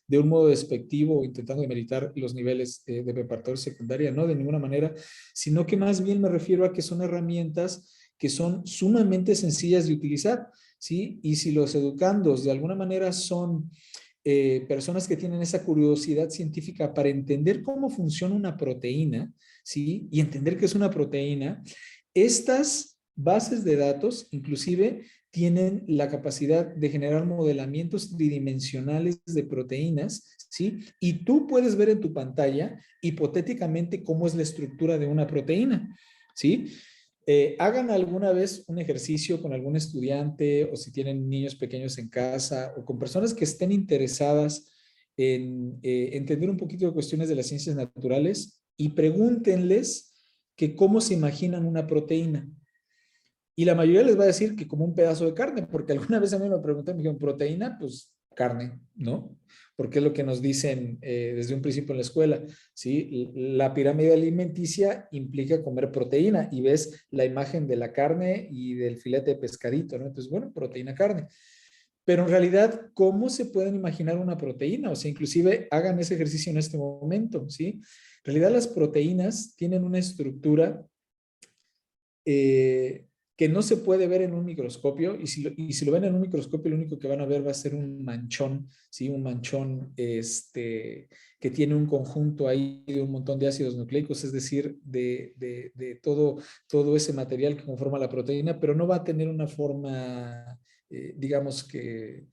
de un modo despectivo, intentando demeritar los niveles de preparatoria secundaria, no, de ninguna manera, sino que más bien me refiero a que son herramientas que son sumamente sencillas de utilizar, ¿sí? Y si los educandos de alguna manera son personas que tienen esa curiosidad científica para entender cómo funciona una proteína, ¿sí? Y entender qué es una proteína, estas bases de datos inclusive tienen la capacidad de generar modelamientos tridimensionales de proteínas, ¿sí? Y tú puedes ver en tu pantalla hipotéticamente cómo es la estructura de una proteína, ¿sí? Hagan alguna vez un ejercicio con algún estudiante o si tienen niños pequeños en casa o con personas que estén interesadas en entender un poquito de cuestiones de las ciencias naturales y pregúntenles que cómo se imaginan una proteína. Y la mayoría les va a decir que como un pedazo de carne, porque alguna vez a mí me preguntan, me dijeron, proteína, pues carne, ¿no? Porque es lo que nos dicen desde un principio en la escuela, ¿sí? La pirámide alimenticia implica comer proteína y ves la imagen de la carne y del filete de pescadito, ¿no? Entonces, bueno, proteína, carne. Pero en realidad, ¿cómo se pueden imaginar una proteína? O sea, inclusive hagan ese ejercicio en este momento, ¿sí? En realidad las proteínas tienen una estructura eh, que no se puede ver en un microscopio y si lo ven en un microscopio lo único que van a ver va a ser un manchón, ¿sí? Un manchón que tiene un conjunto ahí de un montón de ácidos nucleicos, es decir, de todo ese material que conforma la proteína, pero no va a tener una forma, digamos que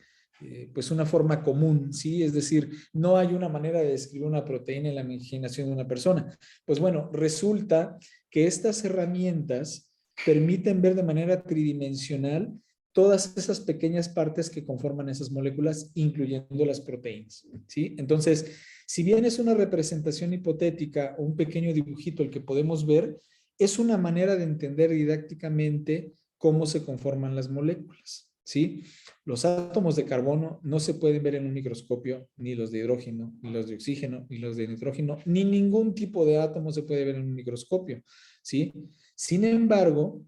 pues una forma común, ¿sí? Es decir, no hay una manera de describir una proteína en la imaginación de una persona. Pues bueno, resulta que estas herramientas permiten ver de manera tridimensional todas esas pequeñas partes que conforman esas moléculas, incluyendo las proteínas, ¿sí? Entonces, si bien es una representación hipotética o un pequeño dibujito el que podemos ver, es una manera de entender didácticamente cómo se conforman las moléculas, ¿sí? Los átomos de carbono no se pueden ver en un microscopio, ni los de hidrógeno, ni los de oxígeno, ni los de nitrógeno, ni ningún tipo de átomo se puede ver en un microscopio, ¿sí? Sin embargo,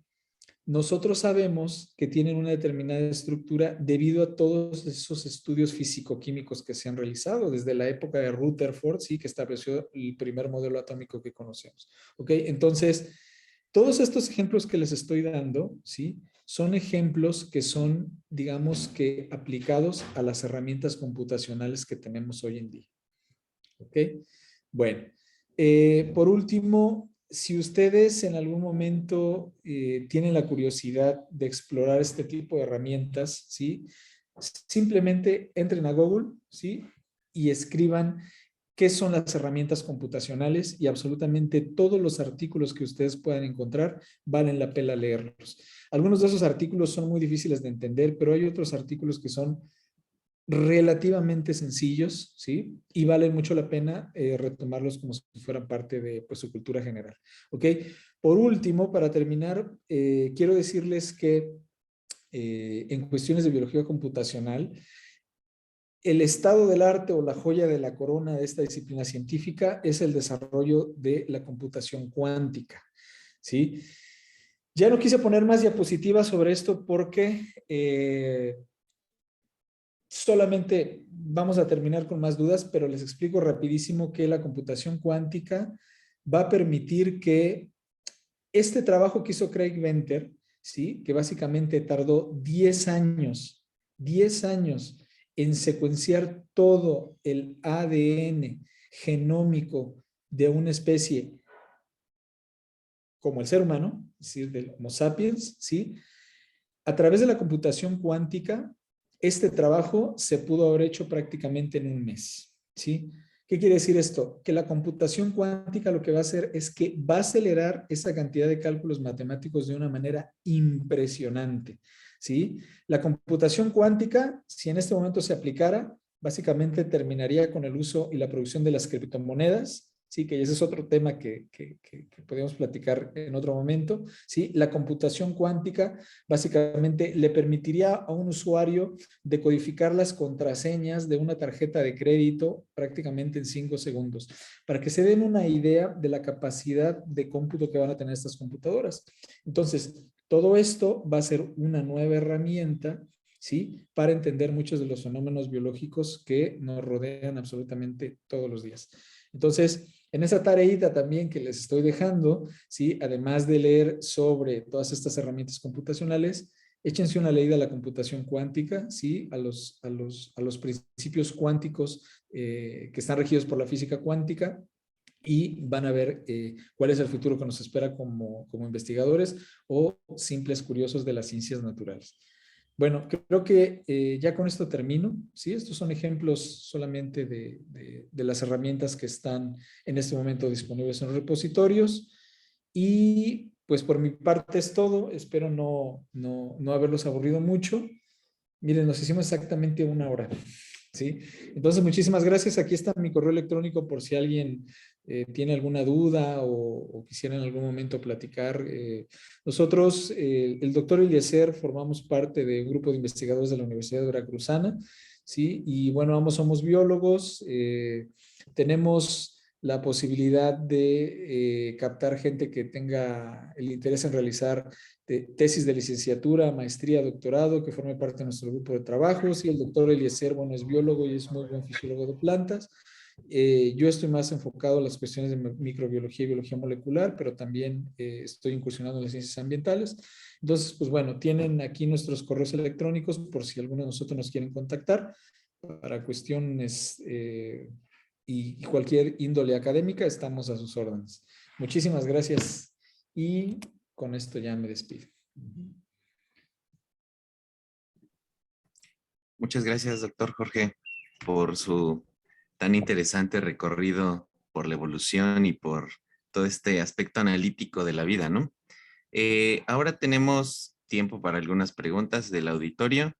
nosotros sabemos que tienen una determinada estructura debido a todos esos estudios físico-químicos que se han realizado desde la época de Rutherford, ¿sí? Que estableció el primer modelo atómico que conocemos. ¿Ok? Entonces, todos estos ejemplos que les estoy dando, ¿sí? Son ejemplos que son, digamos que, aplicados a las herramientas computacionales que tenemos hoy en día. ¿Ok? Bueno, por último, si ustedes en algún momento tienen la curiosidad de explorar este tipo de herramientas, ¿sí? Simplemente entren a Google, ¿sí? Y escriban qué son las herramientas computacionales y absolutamente todos los artículos que ustedes puedan encontrar valen la pena leerlos. Algunos de esos artículos son muy difíciles de entender, pero hay otros artículos que son relativamente sencillos, ¿sí? Y valen mucho la pena retomarlos como si fueran parte de pues, su cultura general, ¿ok? Por último, para terminar, quiero decirles que en cuestiones de biología computacional, el estado del arte o la joya de la corona de esta disciplina científica es el desarrollo de la computación cuántica, ¿sí? Ya no quise poner más diapositivas sobre esto porque solamente vamos a terminar con más dudas, pero les explico rapidísimo que la computación cuántica va a permitir que este trabajo que hizo Craig Venter, ¿sí? Que básicamente tardó 10 años en secuenciar todo el ADN genómico de una especie como el ser humano, es decir, del Homo sapiens, ¿sí? A través de la computación cuántica, este trabajo se pudo haber hecho prácticamente en un mes, ¿sí? ¿Qué quiere decir esto? Que la computación cuántica lo que va a hacer es que va a acelerar esa cantidad de cálculos matemáticos de una manera impresionante, ¿sí? La computación cuántica, si en este momento se aplicara, básicamente terminaría con el uso y la producción de las criptomonedas, ¿sí? Que ese es otro tema que podemos platicar en otro momento, ¿sí? La computación cuántica básicamente le permitiría a un usuario decodificar las contraseñas de una tarjeta de crédito prácticamente en 5 segundos, para que se den una idea de la capacidad de cómputo que van a tener estas computadoras. Entonces, todo esto va a ser una nueva herramienta, ¿sí? Para entender muchos de los fenómenos biológicos que nos rodean absolutamente todos los días. Entonces, en esa tareita también que les estoy dejando, ¿sí? Además de leer sobre todas estas herramientas computacionales, échense una leída a la computación cuántica, ¿sí? A los principios cuánticos que están regidos por la física cuántica y van a ver cuál es el futuro que nos espera como investigadores o simples curiosos de las ciencias naturales. Bueno, creo que ya con esto termino, ¿sí? Estos son ejemplos solamente de las herramientas que están en este momento disponibles en los repositorios y pues por mi parte es todo. Espero no haberlos aburrido mucho. Miren, nos hicimos exactamente 1 hora, ¿sí? Entonces, muchísimas gracias. Aquí está mi correo electrónico por si alguien tiene alguna duda o quisiera en algún momento platicar. Nosotros, el doctor Eliezer, formamos parte de un grupo de investigadores de la Universidad Veracruzana, ¿sí? Y bueno, ambos somos biólogos. Tenemos la posibilidad de captar gente que tenga el interés en realizar tesis de licenciatura, maestría, doctorado, que forme parte de nuestro grupo de trabajos. Y el doctor Eliezer, bueno, es biólogo y es muy buen fisiólogo de plantas. Yo estoy más enfocado en las cuestiones de microbiología y biología molecular, pero también estoy incursionando en las ciencias ambientales. Entonces, pues bueno, tienen aquí nuestros correos electrónicos por si alguno de nosotros nos quieren contactar para cuestiones y cualquier índole académica, estamos a sus órdenes. Muchísimas gracias y con esto ya me despido.
Muchas gracias, doctor Jorge, por su tan interesante recorrido por la evolución y por todo este aspecto analítico de la vida, ¿no? Ahora tenemos tiempo para algunas preguntas del auditorio.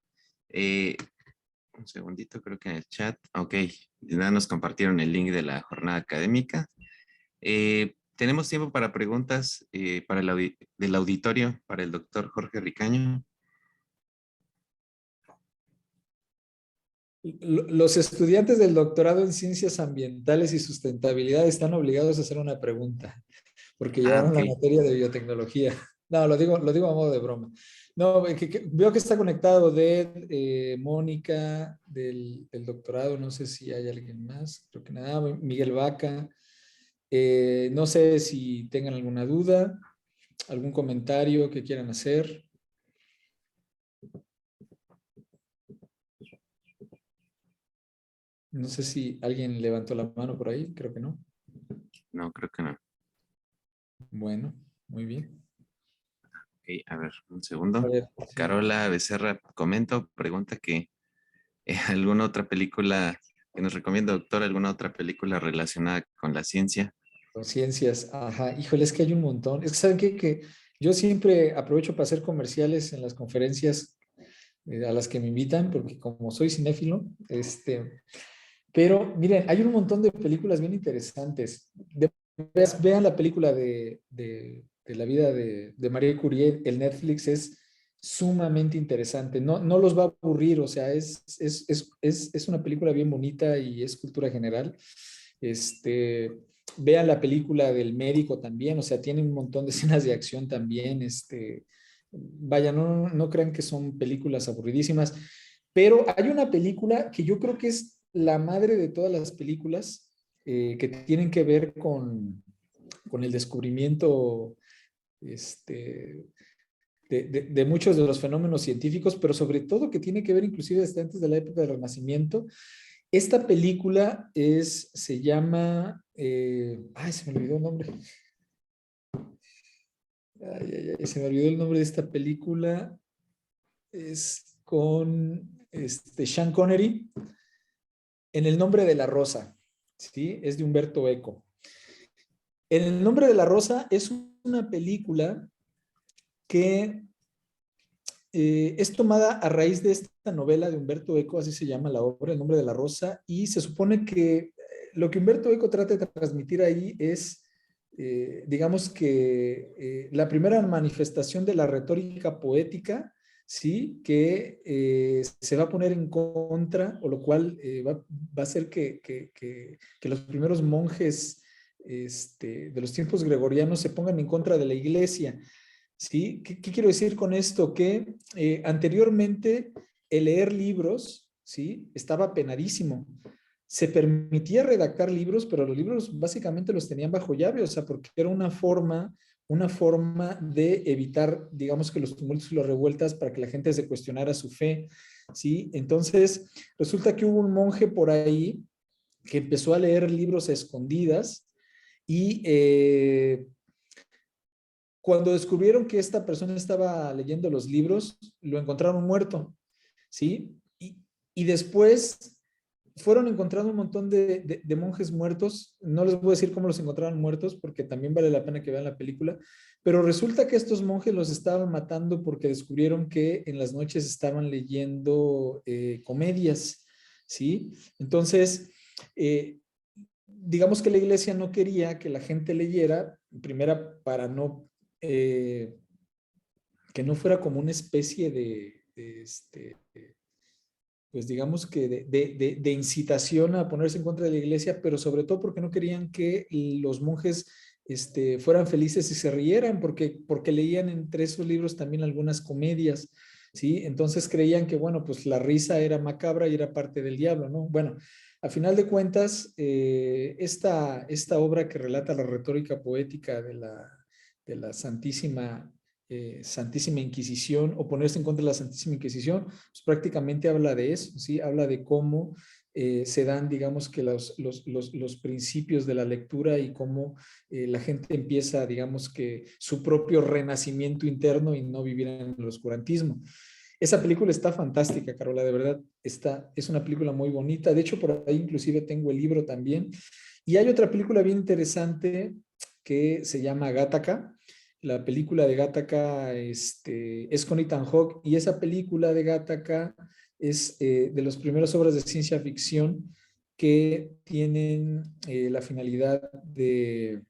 Un segundito, creo que en el chat. Ok, ya nos compartieron el link de la jornada académica. Tenemos tiempo para preguntas para del auditorio, para el doctor Jorge Ricaño.
Los estudiantes del doctorado en ciencias ambientales y sustentabilidad están obligados a hacer una pregunta, porque llevaron
Ok,
la materia de biotecnología. No, lo digo a modo de broma. No, veo que está conectado de Mónica, del doctorado, no sé si hay alguien más, creo que nada, Miguel Vaca. No sé si tengan alguna duda, algún comentario que quieran hacer. No sé si alguien levantó la mano por ahí, creo que no.
No, creo que no.
Bueno, muy bien.
Ok, a ver, un
A
segundo.
ver, sí.
Carola Becerra pregunta que alguna otra película que nos recomienda, doctor, alguna otra película relacionada con la ciencia.
Conciencias, ajá. Híjole, es que hay un montón. Es que, ¿saben qué? Que yo siempre aprovecho para hacer comerciales en las conferencias a las que me invitan, porque como soy cinéfilo, pero miren, hay un montón de películas bien interesantes. Vean la película de la vida de Marie Curie, el Netflix es sumamente interesante. No, no los va a aburrir, o sea, es una película bien bonita y es cultura general. Este, vean la película del médico también, o sea, tiene un montón de escenas de acción también. Vaya, no crean que son películas aburridísimas, pero hay una película que yo creo que es la madre de todas las películas que tienen que ver con el descubrimiento de muchos de los fenómenos científicos, pero sobre todo que tiene que ver inclusive desde antes de la época del Renacimiento. Esta película se llama, ay, se me olvidó el nombre. Ay, ay, ay, se me olvidó el nombre de esta película. Es con Sean Connery, En el nombre de la rosa. ¿Sí? Es de Humberto Eco. En el nombre de la rosa es una película que es tomada a raíz de esta novela de Humberto Eco, así se llama la obra, El nombre de la rosa, y se supone que lo que Humberto Eco trata de transmitir ahí es, digamos que la primera manifestación de la retórica poética, ¿sí? Que se va a poner en contra, o lo cual va a hacer que los primeros monjes de los tiempos gregorianos se pongan en contra de la iglesia. ¿Sí? ¿Qué quiero decir con esto? Que anteriormente el leer libros, ¿sí? Estaba penadísimo. Se permitía redactar libros, pero los libros básicamente los tenían bajo llave, o sea, porque era una forma de evitar, digamos que los tumultos y las revueltas para que la gente se cuestionara su fe, ¿sí? Entonces, resulta que hubo un monje por ahí que empezó a leer libros a escondidas y cuando descubrieron que esta persona estaba leyendo los libros, lo encontraron muerto, ¿sí? Y después fueron encontrando un montón de monjes muertos. No les voy a decir cómo los encontraron muertos, porque también vale la pena que vean la película, pero resulta que estos monjes los estaban matando porque descubrieron que en las noches estaban leyendo comedias, ¿sí? Entonces, digamos que la iglesia no quería que la gente leyera, primera, para no eh, que no fuera como una especie pues digamos que de incitación a ponerse en contra de la iglesia, pero sobre todo porque no querían que los monjes fueran felices y se rieran, porque leían entre esos libros también algunas comedias, ¿sí? Entonces creían que, bueno, pues la risa era macabra y era parte del diablo, ¿no? Bueno, a final de cuentas, esta obra que relata la retórica poética de la Santísima Inquisición o ponerse en contra de la Santísima Inquisición, pues prácticamente habla de eso, ¿sí? Habla de cómo se dan, digamos que los principios de la lectura y cómo la gente empieza, digamos que su propio renacimiento interno y no vivir en el oscurantismo. Esa película está fantástica, Carola, de verdad, es una película muy bonita. De hecho, por ahí inclusive tengo el libro también. Y hay otra película bien interesante que se llama Gattaca. La película de Gattaca es con Ethan Hawke y esa película de Gattaca es de las primeras obras de ciencia ficción que tienen la finalidad de,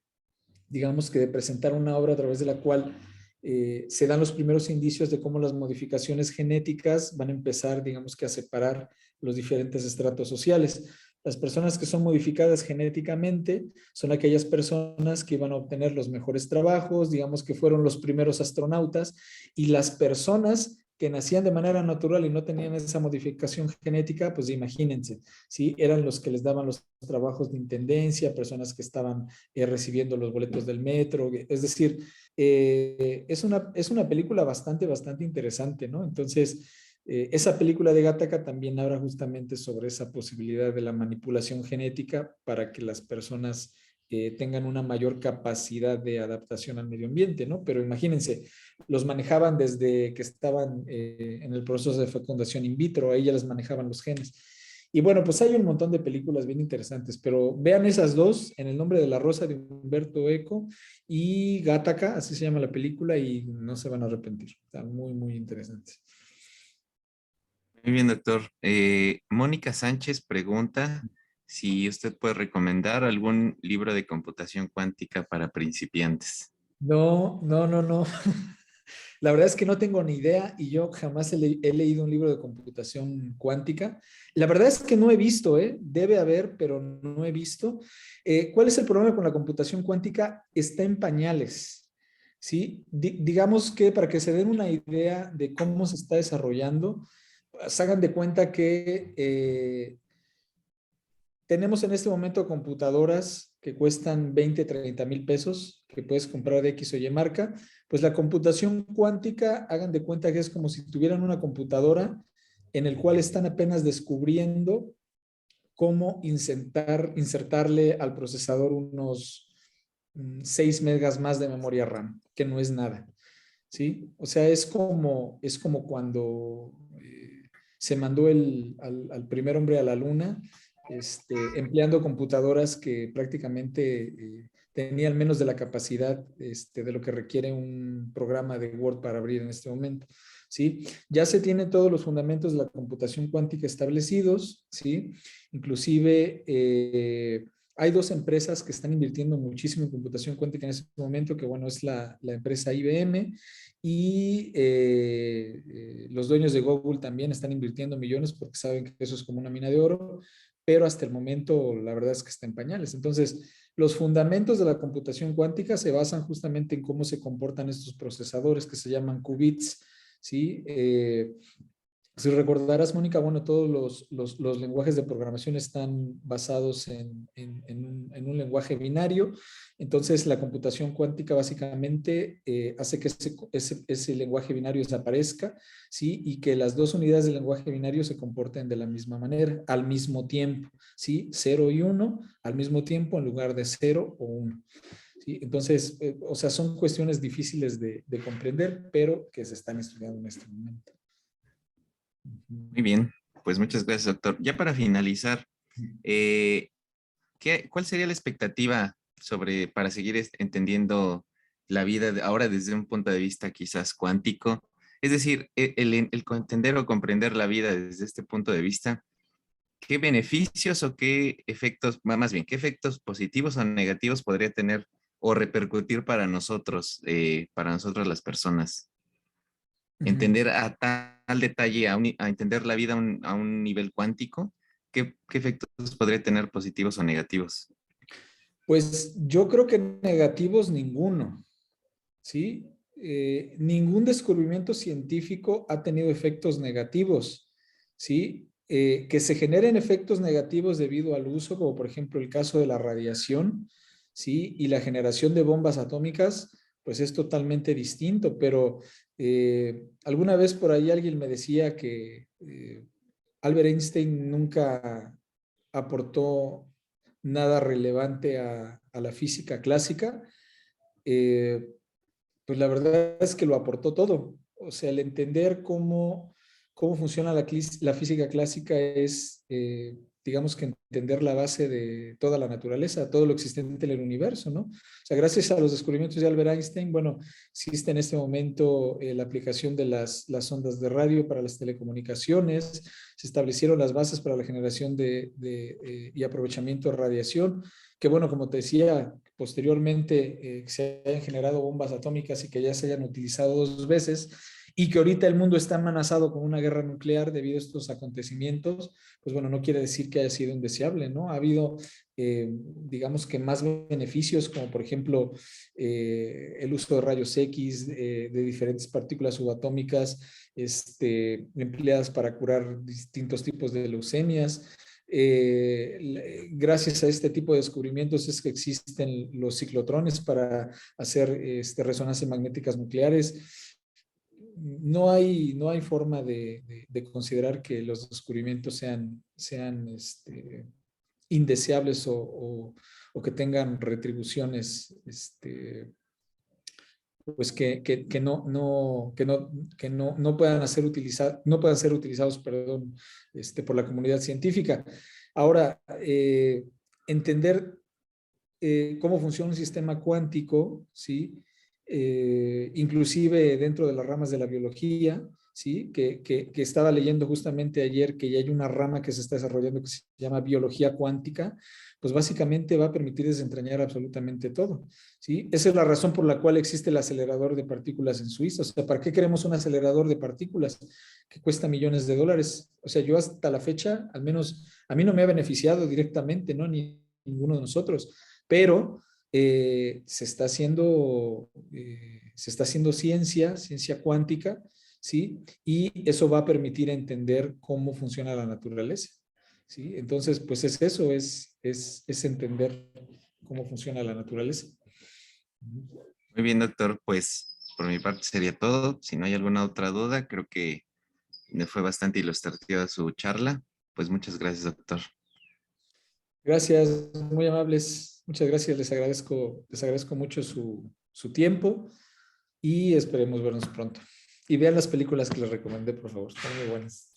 digamos que de presentar una obra a través de la cual se dan los primeros indicios de cómo las modificaciones genéticas van a empezar, digamos que a separar los diferentes estratos sociales. Las personas que son modificadas genéticamente son aquellas personas que iban a obtener los mejores trabajos, digamos que fueron los primeros astronautas, y las personas que nacían de manera natural y no tenían esa modificación genética, pues imagínense, ¿sí? Eran los que les daban los trabajos de intendencia, personas que estaban recibiendo los boletos del metro, es decir, es una película bastante interesante, ¿no? Entonces, esa película de Gattaca también habla justamente sobre esa posibilidad de la manipulación genética para que las personas tengan una mayor capacidad de adaptación al medio ambiente, ¿no? Pero imagínense, los manejaban desde que estaban en el proceso de fecundación in vitro, ahí ya les manejaban los genes. Y bueno, pues hay un montón de películas bien interesantes, pero vean esas dos, En el nombre de la rosa de Humberto Eco y Gattaca, así se llama la película, y no se van a arrepentir. Están muy interesantes.
Muy bien, doctor. Mónica Sánchez pregunta si usted puede recomendar algún libro de computación cuántica para principiantes.
No. La verdad es que no tengo ni idea y yo jamás he leído un libro de computación cuántica. La verdad es que no he visto, ¿eh? Debe haber, pero no he visto. ¿Cuál es el problema con la computación cuántica? Está en pañales, ¿sí? Digamos que para que se den una idea de cómo se está desarrollando, pues, hagan de cuenta que tenemos en este momento computadoras que cuestan 20, 30 mil pesos, que puedes comprar de X o Y marca. Pues la computación cuántica, hagan de cuenta que es como si tuvieran una computadora en el cual están apenas descubriendo cómo insertarle al procesador unos 6 megas más de memoria RAM, que no es nada. ¿Sí? O sea, es como cuando se mandó al primer hombre a la luna, empleando computadoras que prácticamente tenían menos de la capacidad de lo que requiere un programa de Word para abrir en este momento. ¿Sí? Ya se tienen todos los fundamentos de la computación cuántica establecidos, ¿sí? Inclusive hay dos empresas que están invirtiendo muchísimo en computación cuántica en este momento, que bueno, es la empresa IBM y los dueños de Google también están invirtiendo millones porque saben que eso es como una mina de oro, pero hasta el momento la verdad es que está en pañales. Entonces, los fundamentos de la computación cuántica se basan justamente en cómo se comportan estos procesadores que se llaman qubits, ¿sí? Si recordarás, Mónica, bueno, todos los lenguajes de programación están basados en un lenguaje binario. Entonces, la computación cuántica básicamente hace que ese lenguaje binario desaparezca, ¿sí? Y que las dos unidades del lenguaje binario se comporten de la misma manera, al mismo tiempo, ¿sí? 0 y 1 al mismo tiempo en lugar de 0 o 1. ¿Sí? Entonces, o sea, son cuestiones difíciles de comprender, pero que se están estudiando en este momento.
Muy bien, pues muchas gracias, doctor. Ya para finalizar, eh, ¿cuál sería la expectativa para seguir entendiendo la vida ahora desde un punto de vista quizás cuántico? Es decir, el entender o comprender la vida desde este punto de vista, ¿qué beneficios o qué efectos, más bien, qué efectos positivos o negativos podría tener o repercutir para nosotros las personas? Entender a tal detalle, a entender la vida a un nivel cuántico, ¿qué efectos podría tener positivos o negativos?
Pues yo creo que negativos ninguno, ¿sí? Ningún descubrimiento científico ha tenido efectos negativos, ¿sí? Que se generen efectos negativos debido al uso, como por ejemplo el caso de la radiación, ¿sí? Y la generación de bombas atómicas, pues es totalmente distinto, pero alguna vez por ahí alguien me decía que Albert Einstein nunca aportó nada relevante a la física clásica. Eh, pues la verdad es que lo aportó todo. O sea, el entender cómo funciona la física clásica es, digamos que entender la base de toda la naturaleza, todo lo existente en el universo, ¿no? O sea, gracias a los descubrimientos de Albert Einstein, bueno, existe en este momento la aplicación de las ondas de radio para las telecomunicaciones, se establecieron las bases para la generación y aprovechamiento de radiación, que bueno, como te decía, posteriormente se hayan generado bombas atómicas y que ya se hayan utilizado 2 veces. y que ahorita el mundo está amenazado con una guerra nuclear debido a estos acontecimientos, pues bueno, no quiere decir que haya sido indeseable, ¿no? Ha habido, digamos que más beneficios, como por ejemplo el uso de rayos X, de diferentes partículas subatómicas empleadas para curar distintos tipos de leucemias. Gracias a este tipo de descubrimientos es que existen los ciclotrones para hacer resonancias magnéticas nucleares. No hay forma de considerar que los descubrimientos sean indeseables o que tengan retribuciones pues que no puedan no puedan ser utilizados, perdón, por la comunidad científica. Ahora, entender cómo funciona un sistema cuántico, ¿sí? Inclusive dentro de las ramas de la biología, ¿sí? Que estaba leyendo justamente ayer que ya hay una rama que se está desarrollando que se llama biología cuántica, pues básicamente va a permitir desentrañar absolutamente todo, ¿sí? Esa es la razón por la cual existe el acelerador de partículas en Suiza. O sea, ¿para qué queremos un acelerador de partículas que cuesta millones de dólares? O sea, yo hasta la fecha, al menos a mí no me ha beneficiado directamente, ¿no? Ni ninguno de nosotros, pero se está haciendo ciencia cuántica, ¿sí? Y eso va a permitir entender cómo funciona la naturaleza, ¿sí? Entonces, pues es eso, es entender cómo funciona la naturaleza.
Muy bien, doctor. Pues por mi parte sería todo. Si no hay alguna otra duda, creo que me fue bastante ilustrativa su charla. Pues muchas gracias, doctor.
Gracias, muy amables. Muchas gracias, les agradezco mucho su tiempo y esperemos vernos pronto. Y vean las películas que les recomendé, por favor, están muy buenas.